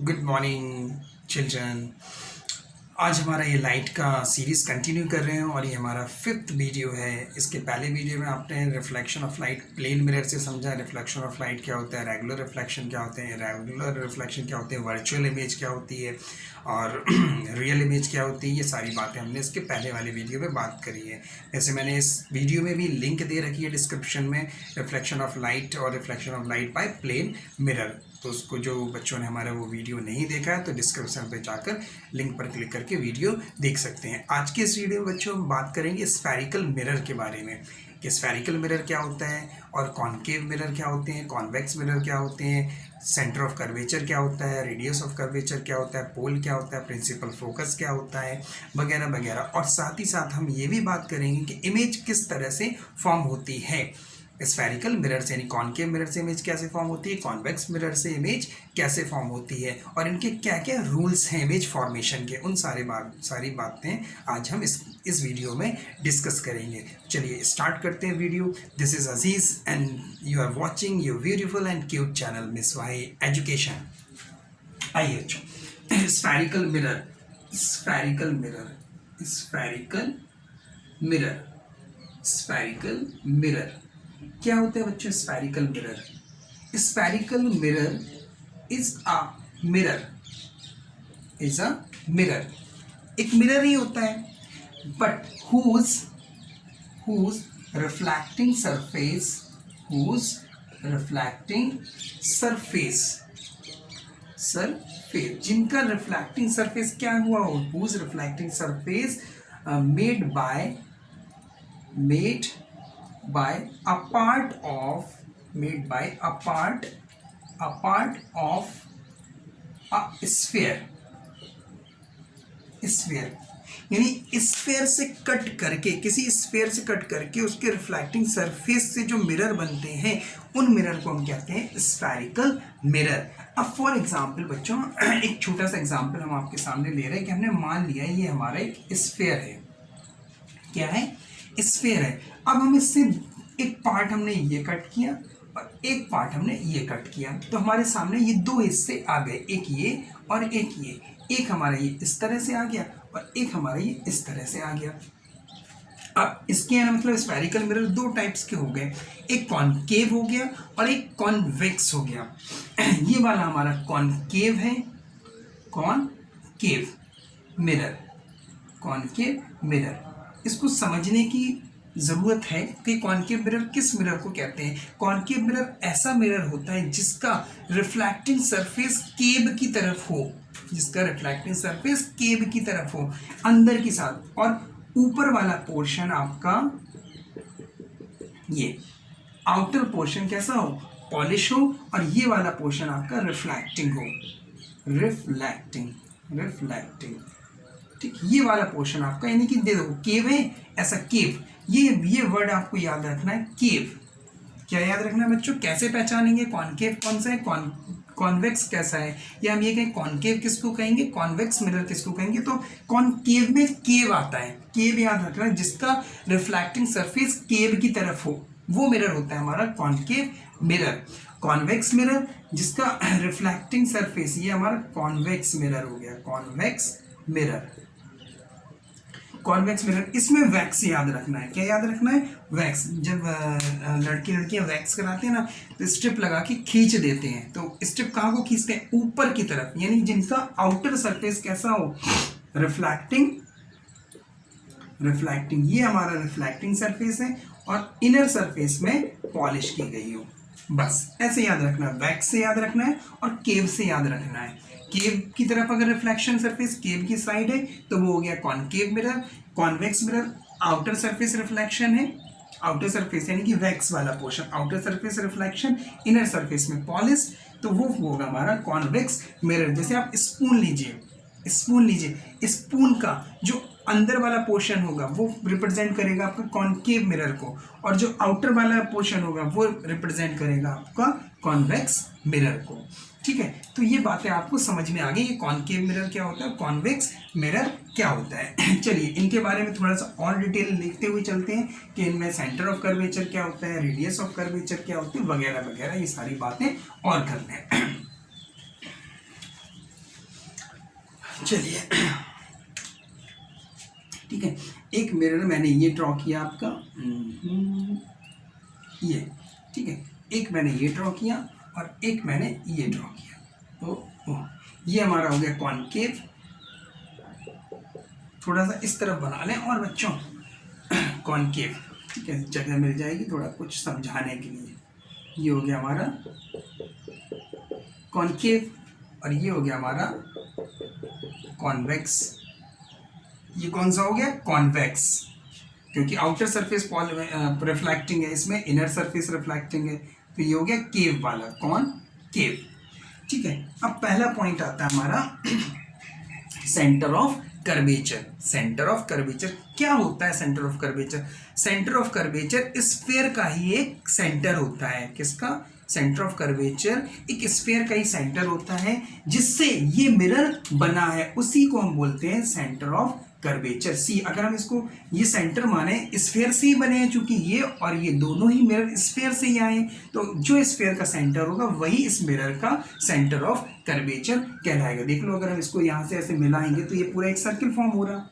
Good morning children. आज हमारा ये लाइट का सीरीज़ कंटिन्यू कर रहे हैं और ये हमारा 5th वीडियो है। इसके पहले वीडियो में आपने reflection of light plane mirror से समझा, रिफ्लेक्शन ऑफ लाइट क्या होता है, रेगुलर रिफ्लेक्शन क्या होते हैं, इरेगुलर रिफ्लेक्शन क्या होते हैं, वर्चुअल इमेज क्या होती है और रियल इमेज क्या होती है। ये सारी बातें हमने इसके पहले वाले वीडियो में बात करी है। वैसे मैंने इस वीडियो में भी लिंक दे रखी है डिस्क्रिप्शन में, रिफ्लेक्शन ऑफ लाइट और reflection of light by plane mirror. तो उसको जो बच्चों ने हमारा वो वीडियो नहीं देखा है तो डिस्क्रिप्शन पे जाकर लिंक पर क्लिक करके वीडियो देख सकते हैं। आज के इस वीडियो में बच्चों हम बात करेंगे स्फेरिकल मिरर के बारे में कि स्फेरिकल मिरर क्या होता है और कॉनकेव मिरर क्या होते हैं, कॉन्वेक्स मिरर क्या होते हैं, सेंटर ऑफ कर्वेचर क्या होता है, रेडियस ऑफ कर्वेचर क्या होता है, पोल क्या होता है, प्रिंसिपल फोकस क्या होता है, वगैरह वगैरह। और साथ ही साथ हम ये भी बात करेंगे कि इमेज किस तरह से फॉर्म होती है स्फेरिकल मिरर से, यानी कॉनकेव मिरर से इमेज कैसे फॉर्म होती है, कॉन्वेक्स मिरर से इमेज कैसे फॉर्म होती है और इनके क्या क्या रूल्स हैं इमेज फॉर्मेशन के। उन सारी बातें आज हम इस वीडियो में डिस्कस करेंगे। चलिए स्टार्ट करते हैं video. This is Aziz and you are watching your beautiful and cute channel miss Y education. आइए बच्चों, spherical mirror, spherical mirror, spherical mirror, spherical mirror क्या होता है बच्चों? Spherical mirror, spherical mirror is a mirror, is a mirror, एक mirror ही होता है but whose reflecting surface, whose reflecting surface, जिनका रिफ्लेक्टिंग सरफेस क्या हुआ हो, whose reflecting surface made by a part of a sphere, यानी स्फेयर से कट करके, किसी स्फेयर से कट करके उसके रिफ्लेक्टिंग सरफेस से जो मिरर बनते हैं उन मिरर को हम कहते हैं स्फेरिकल मिरर। अब फॉर एग्जांपल बच्चों एक छोटा सा एग्जांपल हम आपके सामने ले रहे हैं कि हमने मान लिया ये हमारा एक स्फेयर है। क्या है? स्फेयर है। अब हम इससे एक पार्ट हमने ये कट किया और एक पार्ट हमने ये कट किया, तो हमारे सामने ये दो हिस्से आ गए, एक ये और एक ये। एक हमारा ये इस तरह से आ गया और एक हमारा ये इस तरह से आ गया। अब इसके मतलब स्फेरिकल मिरर दो टाइप्स के हो गए, एक कॉनकेव हो गया और एक कॉन्वेक्स हो गया। ये वाला हमारा कॉनकेव है, कॉनकेव मिरर, कॉनकेव मिरर। इसको समझने की ज़रूरत है कि कॉनकेव मिरर किस मिरर को कहते हैं। कॉनकेव मिरर ऐसा मिरर होता है जिसका रिफ्लेक्टिंग सरफेस केव की तरफ हो, जिसका रिफ्लेक्टिंग सरफेस केव की तरफ हो अंदर की साथ, और ऊपर वाला पोर्शन आपका ये आउटर पोर्शन कैसा हो, पॉलिश हो, और ये वाला पोर्शन आपका रिफ्लेक्टिंग हो, रिफ्लेक्टिंग ठीक। ये वाला पोर्शन आपका, यानी कि दे दो केव है ऐसा, केव, ये वर्ड आपको याद रखना है, केव। क्या याद रखना है बच्चों? कैसे पहचानेंगे कॉनकेव कौन सा है, कॉन्वेक्स कैसा है, या हम ये कहें कॉनकेव किसको कहेंगे, कॉन्वेक्स मिरर किसको कहेंगे? तो कॉनकेव में केव आता है, केव याद रखना है, जिसका रिफ्लेक्टिंग सरफेस केव की तरफ हो वो मिरर होता है हमारा कॉनकेव मिरर। कॉन्वेक्स मिरर जिसका रिफ्लेक्टिंग सरफेस, ये हमारा कॉन्वेक्स मिरर हो गया, कॉन्वेक्स मिरर, कॉन्वेक्स मिरर। इसमें वैक्स याद रखना है। क्या याद रखना है? वैक्स। जब लड़कियां वैक्स कराते हैं ना तो स्ट्रिप लगा के खींच देते हैं, तो स्ट्रिप कहाँ को खींचते हैं? ऊपर की तरफ, यानी जिनका आउटर सरफेस कैसा हो, रिफ्लेक्टिंग, ये हमारा रिफ्लेक्टिंग सरफेस है और इनर सरफेस में पॉलिश की गई हो। बस ऐसे याद रखना है, वैक्स से याद रखना है और केव से याद रखना है। केव की तरफ अगर रिफ्लेक्शन सरफेस केव की साइड है तो वो हो गया concave mirror. Convex mirror outer surface reflection है, आउटर सरफेस यानी कि वैक्स वाला portion, outer surface reflection, inner surface में पॉलिश, तो वो होगा हमारा कॉन्वेक्स मिरर। जैसे आप स्पून लीजिए, स्पून का जो अंदर वाला पोर्शन होगा वो रिप्रेजेंट करेगा आपका कॉनकेव मिरर को, और जो आउटर वाला पोर्शन होगा वो रिप्रेजेंट करेगा आपका कॉन्वेक्स मिरर को। ठीक है, तो ये बातें आपको समझ में आ गई, कॉनकेव मिरर क्या होता है, कॉन्वेक्स मिरर क्या होता है। चलिए इनके बारे में थोड़ा सा और डिटेल लिखते हुए चलते हैं कि इनमें सेंटर ऑफ कर्वेचर क्या होता है, रेडियस ऑफ कर्वेचर क्या होती है, वगैरह वगैरह, ये सारी बातें और करते हैं। चलिए, ठीक है, एक मिरर मैंने ये ड्रॉ किया आपका, ये, ठीक है, एक मैंने ये ड्रॉ किया और एक मैंने ये ड्रॉ किया। तो ये हमारा हो गया कॉनकेव। थोड़ा सा इस तरफ बना लें और बच्चों कॉनकेव, ठीक है, जगह मिल जाएगी थोड़ा कुछ समझाने के लिए। ये हो गया हमारा कॉनकेव और ये हो गया हमारा कॉन्वेक्स। ये कौन सा हो गया? कॉन्वेक्स, क्योंकि आउटर सरफेस रिफ्लेक्टिंग है, इसमें इनर सरफेस रिफ्लेक्टिंग है, तो ये हो गया केव वाला, कॉनकेव। ठीक है, अब पहला पॉइंट आता है हमारा centre of curvature. Centre of curvature क्या होता है? Centre of curvature, centre of curvature sphere का ही एक सेंटर होता है। किसका? सेंटर ऑफ कर्वेचर एक स्फीयर का ही सेंटर होता है, जिससे ये मिरर बना है, उसी को हम बोलते हैं सेंटर ऑफ कर्वेचर। सी, अगर हम इसको ये सेंटर माने, स्फीयर से ही बने हैं, चूंकि ये और ये दोनों ही मिरर स्फीयर से ही आए, तो जो स्फीयर का सेंटर होगा वही इस मिरर का सेंटर ऑफ कर्वेचर कहलाएगा। देख लो, अगर हम इसको यहाँ से ऐसे मिलाएंगे तो ये पूरा एक सर्किल फॉर्म हो रहा।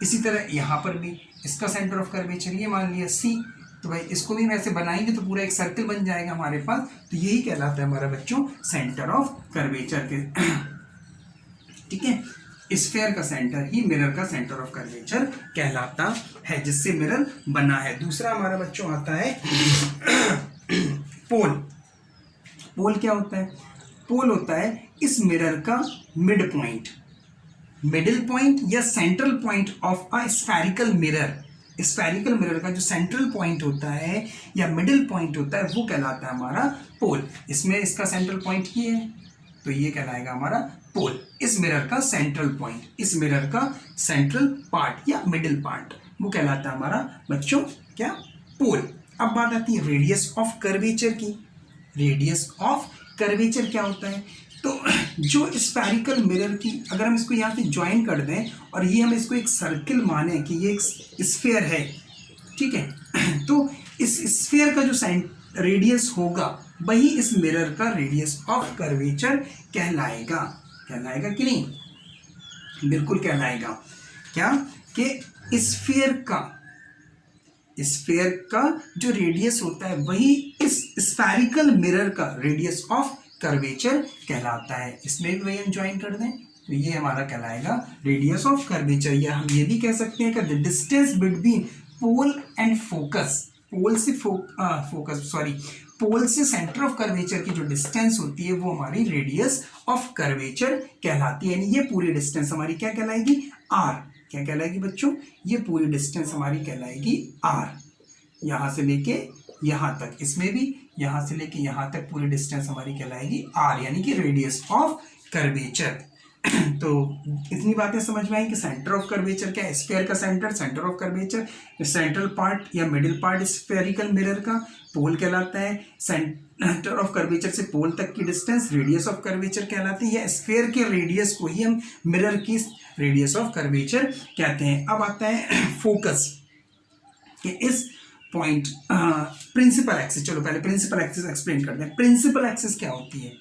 इसी तरह यहाँ पर भी इसका सेंटर ऑफ कर्वेचर ये मान लिया सी, तो भाई इसको भी वैसे बनाएंगे तो पूरा एक सर्किल बन जाएगा हमारे पास। तो यही कहलाता है हमारा बच्चों सेंटर ऑफ कर्वेचर के। ठीक है, स्फीयर का सेंटर ही मिरर का सेंटर ऑफ कर्वेचर कहलाता है, जिससे मिरर बना है। दूसरा हमारा बच्चों आता है पोल। पोल क्या होता है? पोल होता है इस मिरर का मिड पॉइंट, मिडिल पॉइंट या central point of a spherical mirror. Spherical mirror का जो सेंट्रल पॉइंट होता है या मिडिल पॉइंट होता है वो कहलाता है हमारा पोल। इसमें इसका सेंट्रल पॉइंट ये है, तो ये कहलाएगा हमारा पोल। इस मिरर का सेंट्रल पॉइंट, इस मिरर का सेंट्रल पार्ट या मिडिल पार्ट, वो कहलाता है हमारा बच्चों क्या? पोल। अब बात आती है रेडियस ऑफ कर्वेचर की। रेडियस ऑफ कर्वेचर क्या होता है? तो जो स्फेरिकल मिरर की, अगर हम इसको यहाँ से ज्वाइन कर दें और ये हम इसको एक सर्किल माने कि ये एक स्फीयर है, ठीक है, तो इस स्फीयर का जो रेडियस होगा वही इस मिरर का रेडियस ऑफ कर्वेचर कहलाएगा। कहलाएगा कि नहीं? बिल्कुल कहलाएगा। क्या? कि स्फीयर का जो रेडियस होता है वही इस स्फेरिकल मिरर का रेडियस ऑफ कर्वेचर कहलाता है। इसमें भी वही हम ज्वाइन कर दें तो ये हमारा कहलाएगा रेडियस ऑफ कर्वेचर। या हम ये भी कह सकते हैं कि the distance between pole and focus, pole से सेंटर ऑफ कर्वेचर की जो डिस्टेंस होती है वो हमारी रेडियस ऑफ कर्वेचर कहलाती है। यानी ये पूरी डिस्टेंस हमारी क्या कहलाएगी? आर। क्या कहलाएगी बच्चों? ये पूरी डिस्टेंस हमारी कहलाएगी आर। यहाँ से लेके यहाँ तक, इसमें भी यहाँ से लेके यहाँ तक पूरी डिस्टेंस हमारी कहलाएगी आर, यानी कि रेडियस ऑफ कर्वेचर। तो इतनी बातें समझ में आई कि सेंटर ऑफ कर्वेचर क्या है? स्फीयर का centre, centre of curvature, central part या मिडिल पार्ट स्फेरिकल मिरर का पोल कहलाता है। सेंटर ऑफ कर्वेचर से पोल तक की डिस्टेंस रेडियस ऑफ कर्वेचर कहलाती है। स्फीयर के रेडियस को ही हम मिरर की रेडियस ऑफ कर्वेचर कहते हैं। अब आता है फोकस कि इस पॉइंट प्रिंसिपल एक्सिस। चलो पहले प्रिंसिपल एक्सिस एक्सप्लेन करते हैं। प्रिंसिपल एक्सिस क्या होती है?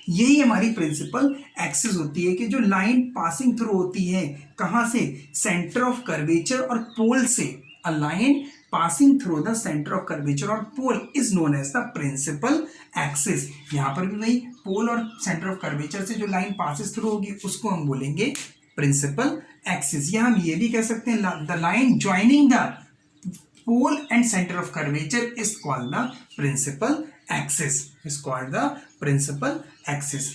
यही हमारी प्रिंसिपल एक्सिस होती है कि जो लाइन पासिंग थ्रू होती है, कहाँ से? सेंटर ऑफ कर्वेचर और पोल से। A line passing through the centre of curvature और pole is known as the principal axis. यहाँ पर भी वही पोल और सेंटर ऑफ कर्वेचर से जो लाइन पासिस थ्रू होगी उसको हम बोलेंगे प्रिंसिपल एक्सिस। या हम ये भी कह सकते हैं the line joining the pole and center of curvature is called the principal axis, is called the principal axis।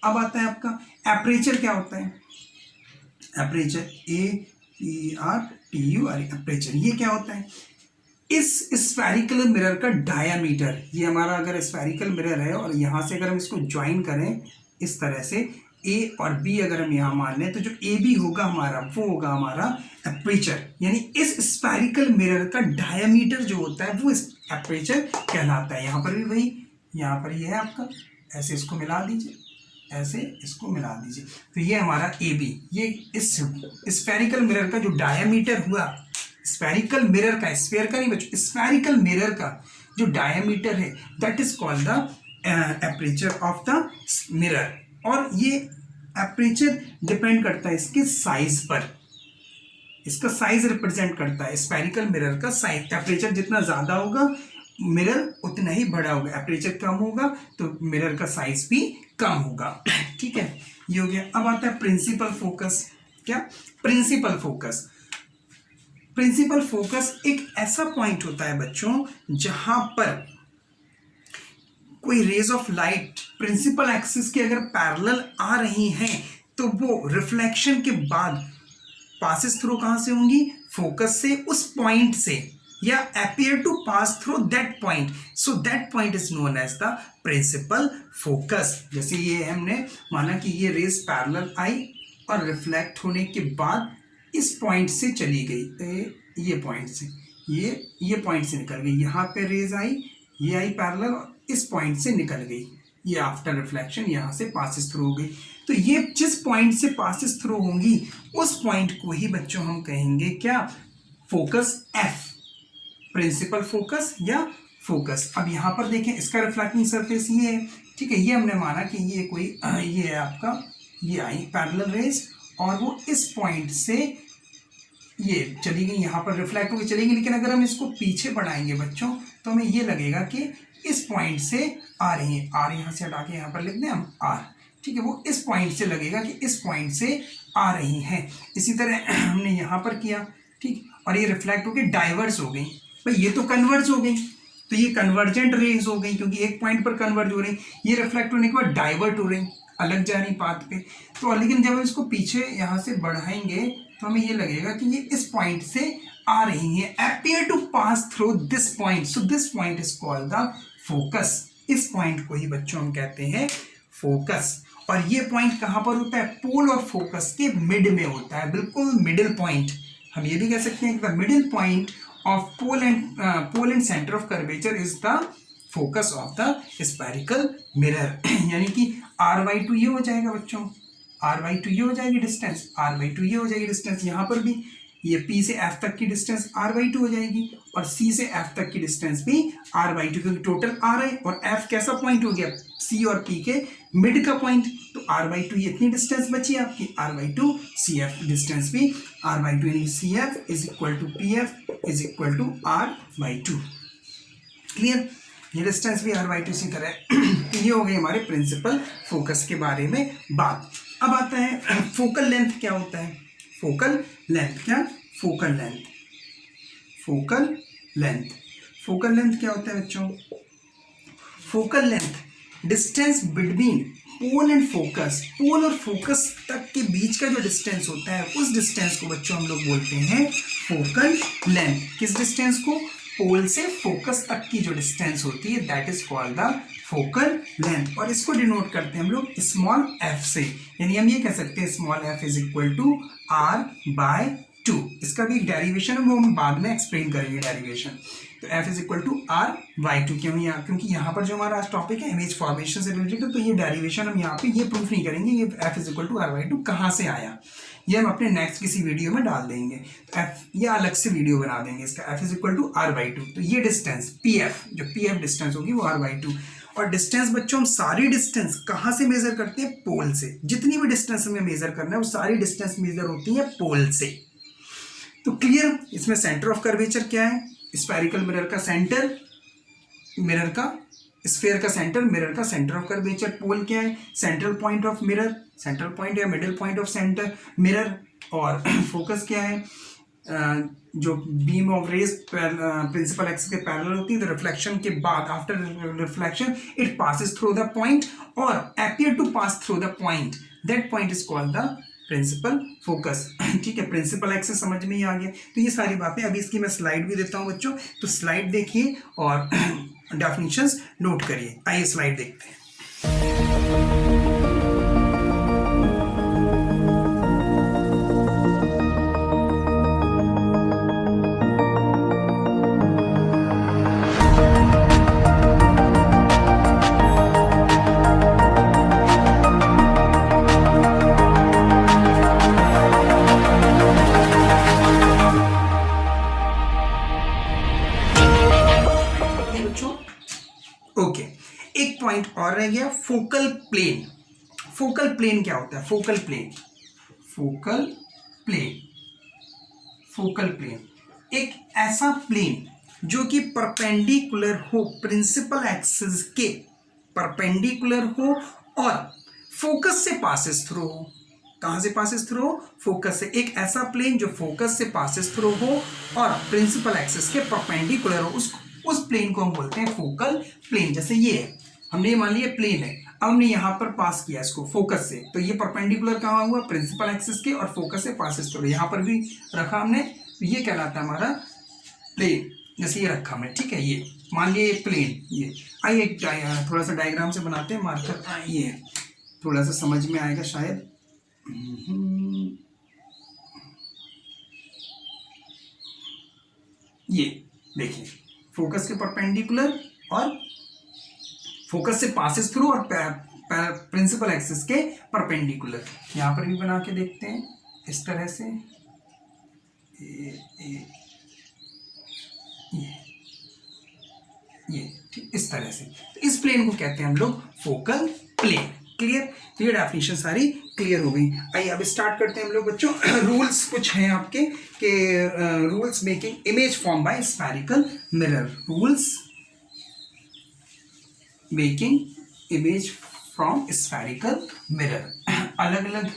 अब आता है आपका एपरेचर। क्या होता है एपरेचर? APERTURE, aperture. ये क्या होता है? इस स्फेरिकल मिरर का डायामीटर, ये हमारा अगर स्फेरिकल मिरर है और यहाँ से अगर हम इसको ज्वाइन करें इस तरह से, ए और बी अगर हम यहाँ मान लें, तो जो ए बी होगा हमारा वो होगा हमारा एपरेचर। यानी इस स्फेरिकल मिरर का डायमीटर जो होता है वो एपरेचर कहलाता है। यहाँ पर भी वही, यहाँ पर ये है आपका, ऐसे इसको मिला दीजिए, ऐसे इसको मिला दीजिए, तो ये हमारा ए बी। ये इस स्फेरिकल मिरर का जो डायमीटर हुआ, स्फेरिकल मिरर का, स्फीयर का नहीं बच्चों, स्फेरिकल मिरर का जो डायमीटर है that is called the aperture of the mirror. और ये एपरेचर डिपेंड करता है इसके साइज पर, इसका साइज रिप्रेजेंट करता है स्फेरिकल मिरर का साइज। एपरेचर जितना ज़्यादा होगा मिरर उतना ही बड़ा होगा, एपरेचर कम होगा तो मिरर का साइज भी कम होगा। ठीक है, ये हो गया। अब आता है प्रिंसिपल फोकस। क्या? Principal focus. प्रिंसिपल फोकस एक ऐसा पॉइंट होता है बच्चों जहां पर कोई rays of light principal axis के अगर पैरेलल आ रही हैं तो वो रिफ्लेक्शन के बाद पासिस थ्रू कहां से होंगी? फोकस से, उस पॉइंट से, या appear to pass through that point, so that point is known as the principal focus। जैसे ये हमने माना कि ये रेज पैरेलल आई और रिफ्लेक्ट होने के बाद इस पॉइंट से चली गई, ये पॉइंट से, ये पॉइंट से निकल गई, यहाँ पे रेज आई, ये आई पैरेलल और इस पॉइंट से निकल गई, ये आफ्टर रिफ्लेक्शन यहाँ से पासिस थ्रू हो गई। तो ये जिस पॉइंट से पासिस थ्रू होंगी उस पॉइंट को ही बच्चों हम कहेंगे क्या? फोकस एफ, प्रिंसिपल फोकस या फोकस। अब यहाँ पर देखें इसका रिफ्लेक्टिंग सरफेस ये है, ठीक है, ये हमने माना कि ये कोई ये है आपका, ये आई पैरेलल रेज और वो इस पॉइंट से ये चली गई, यहाँ पर रिफ्लेक्ट होकर चली गई। लेकिन अगर हम इसको पीछे बढ़ाएंगे बच्चों तो हमें ये लगेगा कि इस पॉइंट से आ रही है, आर यहाँ से हटा के यहाँ पर लिख दें हम आर, ठीक है, वो इस पॉइंट से लगेगा कि इस पॉइंट से आ रही हैं। इसी तरह हमने यहाँ पर किया, ठीक, और ये रिफ्लेक्ट होकर डाइवर्स हो गई, भाई ये तो कन्वर्ज हो गई, तो ये कन्वर्जेंट रेज हो गई क्योंकि एक पॉइंट पर कन्वर्ज हो रही, ये रिफ्लेक्ट होने के बाद डाइवर्ट हो रही, अलग जा रही पाथ पे। तो लेकिन जब हम इसको पीछे यहाँ से बढ़ाएंगे तो हमें ये लगेगा कि ये इस पॉइंट से आ रही है, appear to pass through this point, so this point is called the focus। इस पॉइंट को ही बच्चों हम कहते हैं फोकस। और ये पॉइंट कहाँ पर होता है? पोल और फोकस के मिड में होता है, बिल्कुल मिडिल पॉइंट। हम ये भी कह सकते हैं कि the middle point of pole and centre of curvature is the focus of the spherical mirror. यानी कि r/2 ये हो जाएगा बच्चों, r/2 ये हो जाएगी डिस्टेंस, r/2 ये हो जाएगी डिस्टेंस। यहाँ पर भी ये P से F तक की डिस्टेंस r/2 हो जाएगी और C से F तक की डिस्टेंस भी r/2, क्योंकि टोटल r है और F कैसा पॉइंट हो गया? C और P के मिड का पॉइंट, तो r/2 ये इतनी डिस्टेंस बची आपकी, r/2 CF डिस्टेंस भी r/2, यानी CF is equal to PF is equal to r/2। Clear? ये डिस्टेंस भी r/2 सी तरह। ये हो गई हमारे प्रिंसिपल फोकस के बारे में बात। अब आता है फोकल लेंथ क्या होता है? फोकल लेंथ क्या? Focal length, focal length, focal length क्या होता है बच्चों? Focal length distance between pole and focus, pole और फोकस तक के बीच का जो डिस्टेंस होता है उस डिस्टेंस को बच्चों हम लोग बोलते हैं फोकल लेंथ। किस डिस्टेंस को? पोल से फोकस तक की जो डिस्टेंस होती है that is called the focal length. और इसको डिनोट करते हैं हम लोग स्मॉल f से, यानी हम ये कह सकते हैं small f is equal to r/2। इसका भी एक डेरिवेशन है, वो हम बाद में एक्सप्लेन करेंगे डेरिवेशन। तो f is equal to r/2 क्योंकि यहाँ पर जो हमारा आज टॉपिक है इमेज फॉर्मेशन से रिलेटेड, तो ये डेरिवेशन हम यहाँ पे ये प्रूफ नहीं करेंगे ये f is equal to r/2 कहाँ से आया, ये हम अपने नेक्स्ट किसी वीडियो में डाल देंगे। तो f ये अलग से वीडियो बना देंगे इसका, f is equal to r/2। तो ये डिस्टेंस pf, जो pf डिस्टेंस होगी वो r/2। और डिस्टेंस बच्चों हम सारी डिस्टेंस कहाँ से मेजर करते हैं? पोल से। जितनी भी डिस्टेंस हमें मेजर करना है वो सारी डिस्टेंस मेजर होती है पोल से। तो क्लियर? इसमें सेंटर ऑफ कर्वेचर क्या है? स्फेरिकल मिरर का सेंटर, मिरर का स्फीयर का सेंटर, मिरर का सेंटर ऑफ कर्वेचर। पोल क्या है? Central point of mirror, central point या middle point of centre mirror. और फोकस क्या है? जो beam of rays principal axis के पैरेलल होती है, तो रिफ्लेक्शन के बाद after reflection it passes through the point और appear to pass through the point, that point is called the principal focus. ठीक है, प्रिंसिपल एक्सिस समझ में ही आ गया। तो ये सारी बातें, अभी इसकी मैं स्लाइड भी देता हूँ बच्चों, तो स्लाइड देखिए और डेफिनेशंस नोट करिए। आइए स्लाइड देखते हैं। ओके, एक पॉइंट और रह गया, फोकल प्लेन। फोकल प्लेन क्या होता है? Focal plane, focal plane, focal plane एक ऐसा प्लेन जो कि परपेंडिकुलर हो प्रिंसिपल एक्सिस के, परपेंडिकुलर हो और फोकस से पासेस थ्रू हो। कहां से पासेस थ्रू हो? फोकस से। एक ऐसा प्लेन जो फोकस से पासेस थ्रू हो और प्रिंसिपल एक्सिस के परपेंडिकुलर हो, उस प्लेन को हम बोलते हैं फोकल प्लेन। जैसे ये है, हमने मान लिया प्लेन है, अब हमने यहां पर पास किया इसको फोकस से, तो ये परपेंडिकुलर कहां हुआ? प्रिंसिपल एक्सिस के और फोकस से पासेस थ्रू। यहां पर भी रखा हमने, तो ये कहलाता है हमारा प्लेन। जैसे ये रखा हमने, ठीक है, ये मान लिया प्लेन। ये आइए थोड़ा सा डायग्राम से बनाते हैं, मार्कर आइए, थोड़ा सा समझ में आएगा शायद। ये देखिए, फोकस के परपेंडिकुलर और फोकस से पासेस थ्रू और प्रिंसिपल एक्सिस के परपेंडिकुलर। यहां पर भी बना के देखते हैं इस तरह से, ये ठीक इस तरह से। तो इस प्लेन को कहते हैं हम लोग फोकल प्लेन। क्लियर? तो ये डेफिनेशन सारी क्लियर हो गई। आइए अब स्टार्ट करते हैं हम लोग बच्चों। रूल्स कुछ हैं आपके कि rules making image form by spherical mirror. Rules making image from spherical mirror. अलग अलग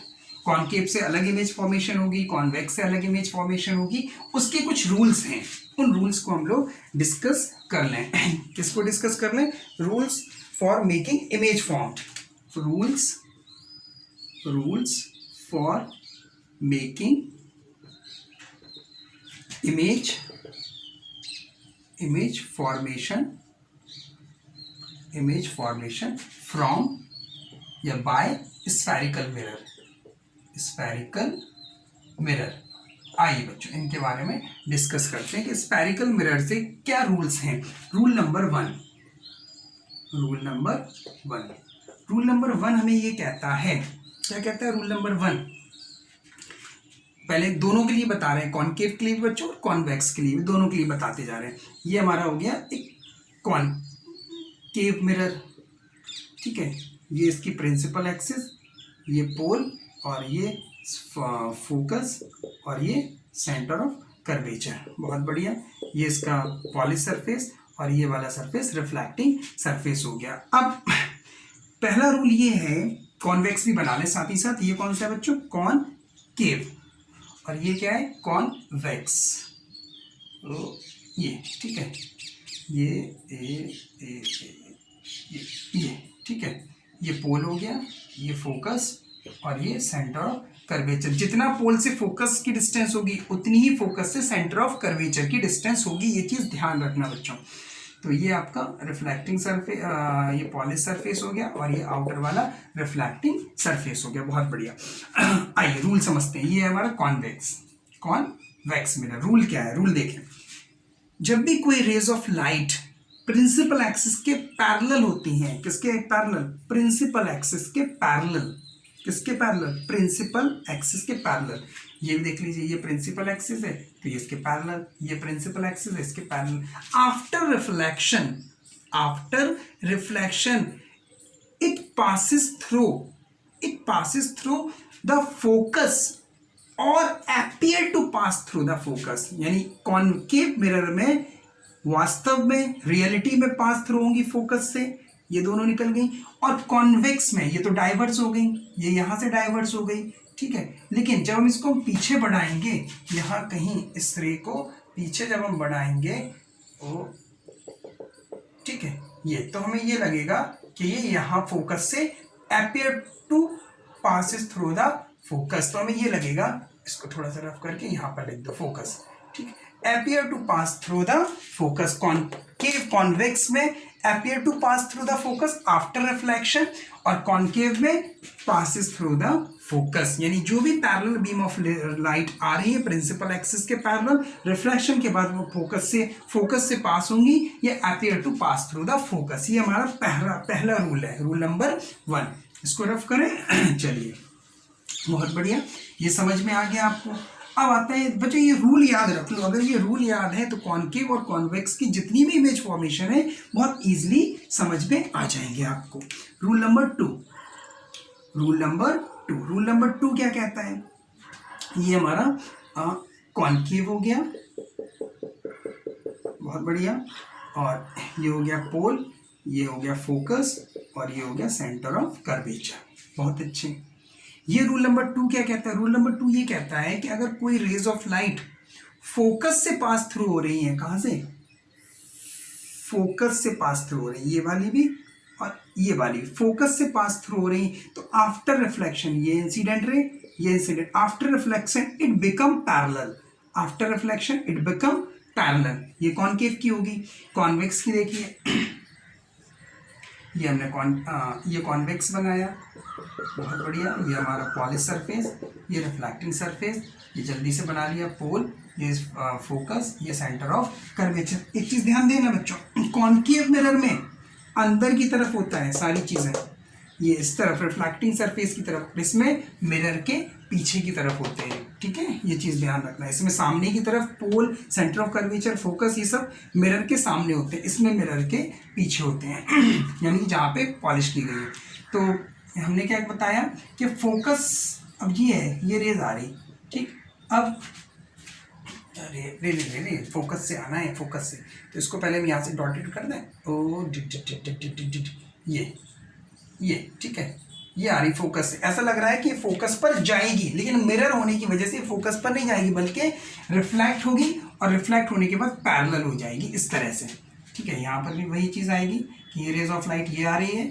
कॉनकेव से अलग इमेज फॉर्मेशन होगी, कॉन्वेक्स से अलग इमेज फॉर्मेशन होगी, उसके कुछ रूल्स हैं। उन रूल्स को हम लोग डिस्कस कर लें। किसको डिस्कस कर लें? Rules for making image form. Rules for making image formation from या बाय स्फेरिकल मिरर। आइए बच्चों इनके बारे में डिस्कस करते हैं कि स्फेरिकल मिरर से क्या रूल्स हैं। रूल नंबर वन हमें ये कहता है, क्या कहता है रूल नंबर 1? पहले दोनों के लिए बता रहे हैं, कॉनकेव के लिए भी बच्चों और कॉन्वेक्स के लिए भी, दोनों के लिए बताते जा रहे हैं। ये हमारा हो गया एक कॉनकेव मिरर, ठीक है, ये इसकी प्रिंसिपल एक्सिस, ये पोल और ये फोकस और ये सेंटर ऑफ कर्वेचर। बहुत बढ़िया। ये इसका पॉलिश सरफेस और ये वाला सरफेस रिफ्लेक्टिंग सरफेस हो गया। अब पहला रूल ये है, कॉन्वेक्स भी बना लें साथ ही साथ। ये कौन सा है बच्चों? कॉनकेव। और ये क्या है? कॉन्वेक्स। तो ये ठीक है, ये ठीक है, ये पोल हो गया, ये फोकस और ये सेंटर ऑफ कर्वेचर। जितना पोल से फोकस की डिस्टेंस होगी उतनी ही फोकस से सेंटर ऑफ कर्वेचर की डिस्टेंस होगी। ये चीज ध्यान रखना बच्चों। तो ये आपका रिफ्लेक्टिंग सरफेस, ये पॉलिश सरफेस हो गया और ये आउटर वाला रिफ्लेक्टिंग सरफेस हो गया। बहुत बढ़िया। आइए रूल समझते हैं। ये है हमारा कॉन्वेक्स मिरर। रूल क्या है? रूल देखें, जब भी कोई rays of light principal axis के पैरेलल होती हैं, किसके पैरेलल? प्रिंसिपल एक्सिस के पैरेलल। किसके पैरेलल? प्रिंसिपल एक्सिस के पैरेलल। ये भी देख लीजिए, ये प्रिंसिपल एक्सिस है तो ये इसके पैरेलल, ये प्रिंसिपल एक्सिस है इसके parallel. After reflection it passes through the focus or appear to pass through the focus। यानी कॉनकेव मिरर में वास्तव में रियलिटी में पास थ्रू होंगी फोकस से, ये दोनों निकल गई। और कॉन्वेक्स में ये तो डाइवर्स हो गई, ये यहां से डाइवर्स हो गई, ठीक है। लेकिन जब हम इसको पीछे बढ़ाएंगे, यहां कहीं इस रे को पीछे जब हम बढ़ाएंगे, तो ठीक है, ये तो हमें ये लगेगा कि ये यहां फोकस से appear to passes through the focus. तो हमें ये लगेगा, इसको थोड़ा सा रफ करके यहां पर लिख दो फोकस, ठीक है। appear to pass through the focus। Concave convex में appear to pass through the focus after reflection और कॉनकेव में passes through the focus। यानी जो भी पैरेलल बीम ऑफ लाइट आ रही है प्रिंसिपल एक्सिस के पैरेलल, रिफ्लेक्शन के बाद वो फोकस से पास होंगी, ये appear to pass through the focus। ये हमारा पहला रूल है, रूल नंबर 1। इसको रफ करें। चलिए, बहुत बढ़िया, ये समझ में आ गया आपको। अब आता है बच्चों, ये रूल याद रख लो। अगर ये रूल याद है तो कॉनकेव और कॉन्वेक्स की जितनी भी इमेज फॉर्मेशन है बहुत इजीली समझ में आ जाएंगे आपको। Rule number 2, rule number 2, rule number 2 क्या कहता है, ये हमारा कॉन्केव हो गया, बहुत बढ़िया, और ये हो गया पोल, ये हो गया फोकस, और ये हो गया सेंटर ऑफ कर्वेचर। बहुत अच्छे। ये रूल नंबर 2 क्या कहता है, रूल नंबर 2 ये कहता है कि अगर कोई रेज ऑफ लाइट फोकस से पास थ्रू हो रही है, कहाँ से, फोकस से पास थ्रू हो रही है, ये वाली भी और ये वाली फोकस से पास थ्रू हो रही, तो आफ्टर रिफ्लेक्शन, ये इंसिडेंट रे, ये incident, after reflection it become parallel, after reflection it become parallel. ये कॉनकेव की होगी। कॉन्वेक्स की देखिए, ये हमने ये कॉन्वेक्स बनाया, बहुत बढ़िया, ये हमारा पॉलिश सरफेस, ये रिफ्लेक्टिंग सरफेस, ये जल्दी से बना लिया पोल, ये फोकस, ये सेंटर ऑफ कर्वेचर। एक चीज़ ध्यान देना बच्चों, कॉनकेव मिरर में अंदर की तरफ होता है सारी चीज़ें, ये इस तरफ रिफ्लेक्टिंग सरफेस की तरफ, इसमें मिरर के पीछे की तरफ होते हैं, ठीक है, ये चीज़ ध्यान रखना है। इसमें सामने की तरफ पोल, सेंटर ऑफ कर्वेचर, फोकस, ये सब मिरर के सामने होते हैं, इसमें मिरर के पीछे होते हैं यानी कि जहाँ पे पॉलिश की गई है। तो हमने क्या बताया कि फोकस, अब ये है, ये रेज आ रही, ठीक, अब रे फोकस से आना है, फोकस से, तो इसको पहले हम यहाँ से डॉटेड कर दें, ओ डिट, ये ठीक है, ये आ रही फोकस से, ऐसा लग रहा है कि फोकस पर जाएगी, लेकिन मिरर होने की वजह से फोकस पर नहीं जाएगी, बल्कि रिफ्लेक्ट होगी, और रिफ्लेक्ट होने के बाद पैरेलल हो जाएगी इस तरह से, ठीक है। यहाँ पर भी वही चीज़ आएगी कि ये रेज ऑफ लाइट ये आ रही है,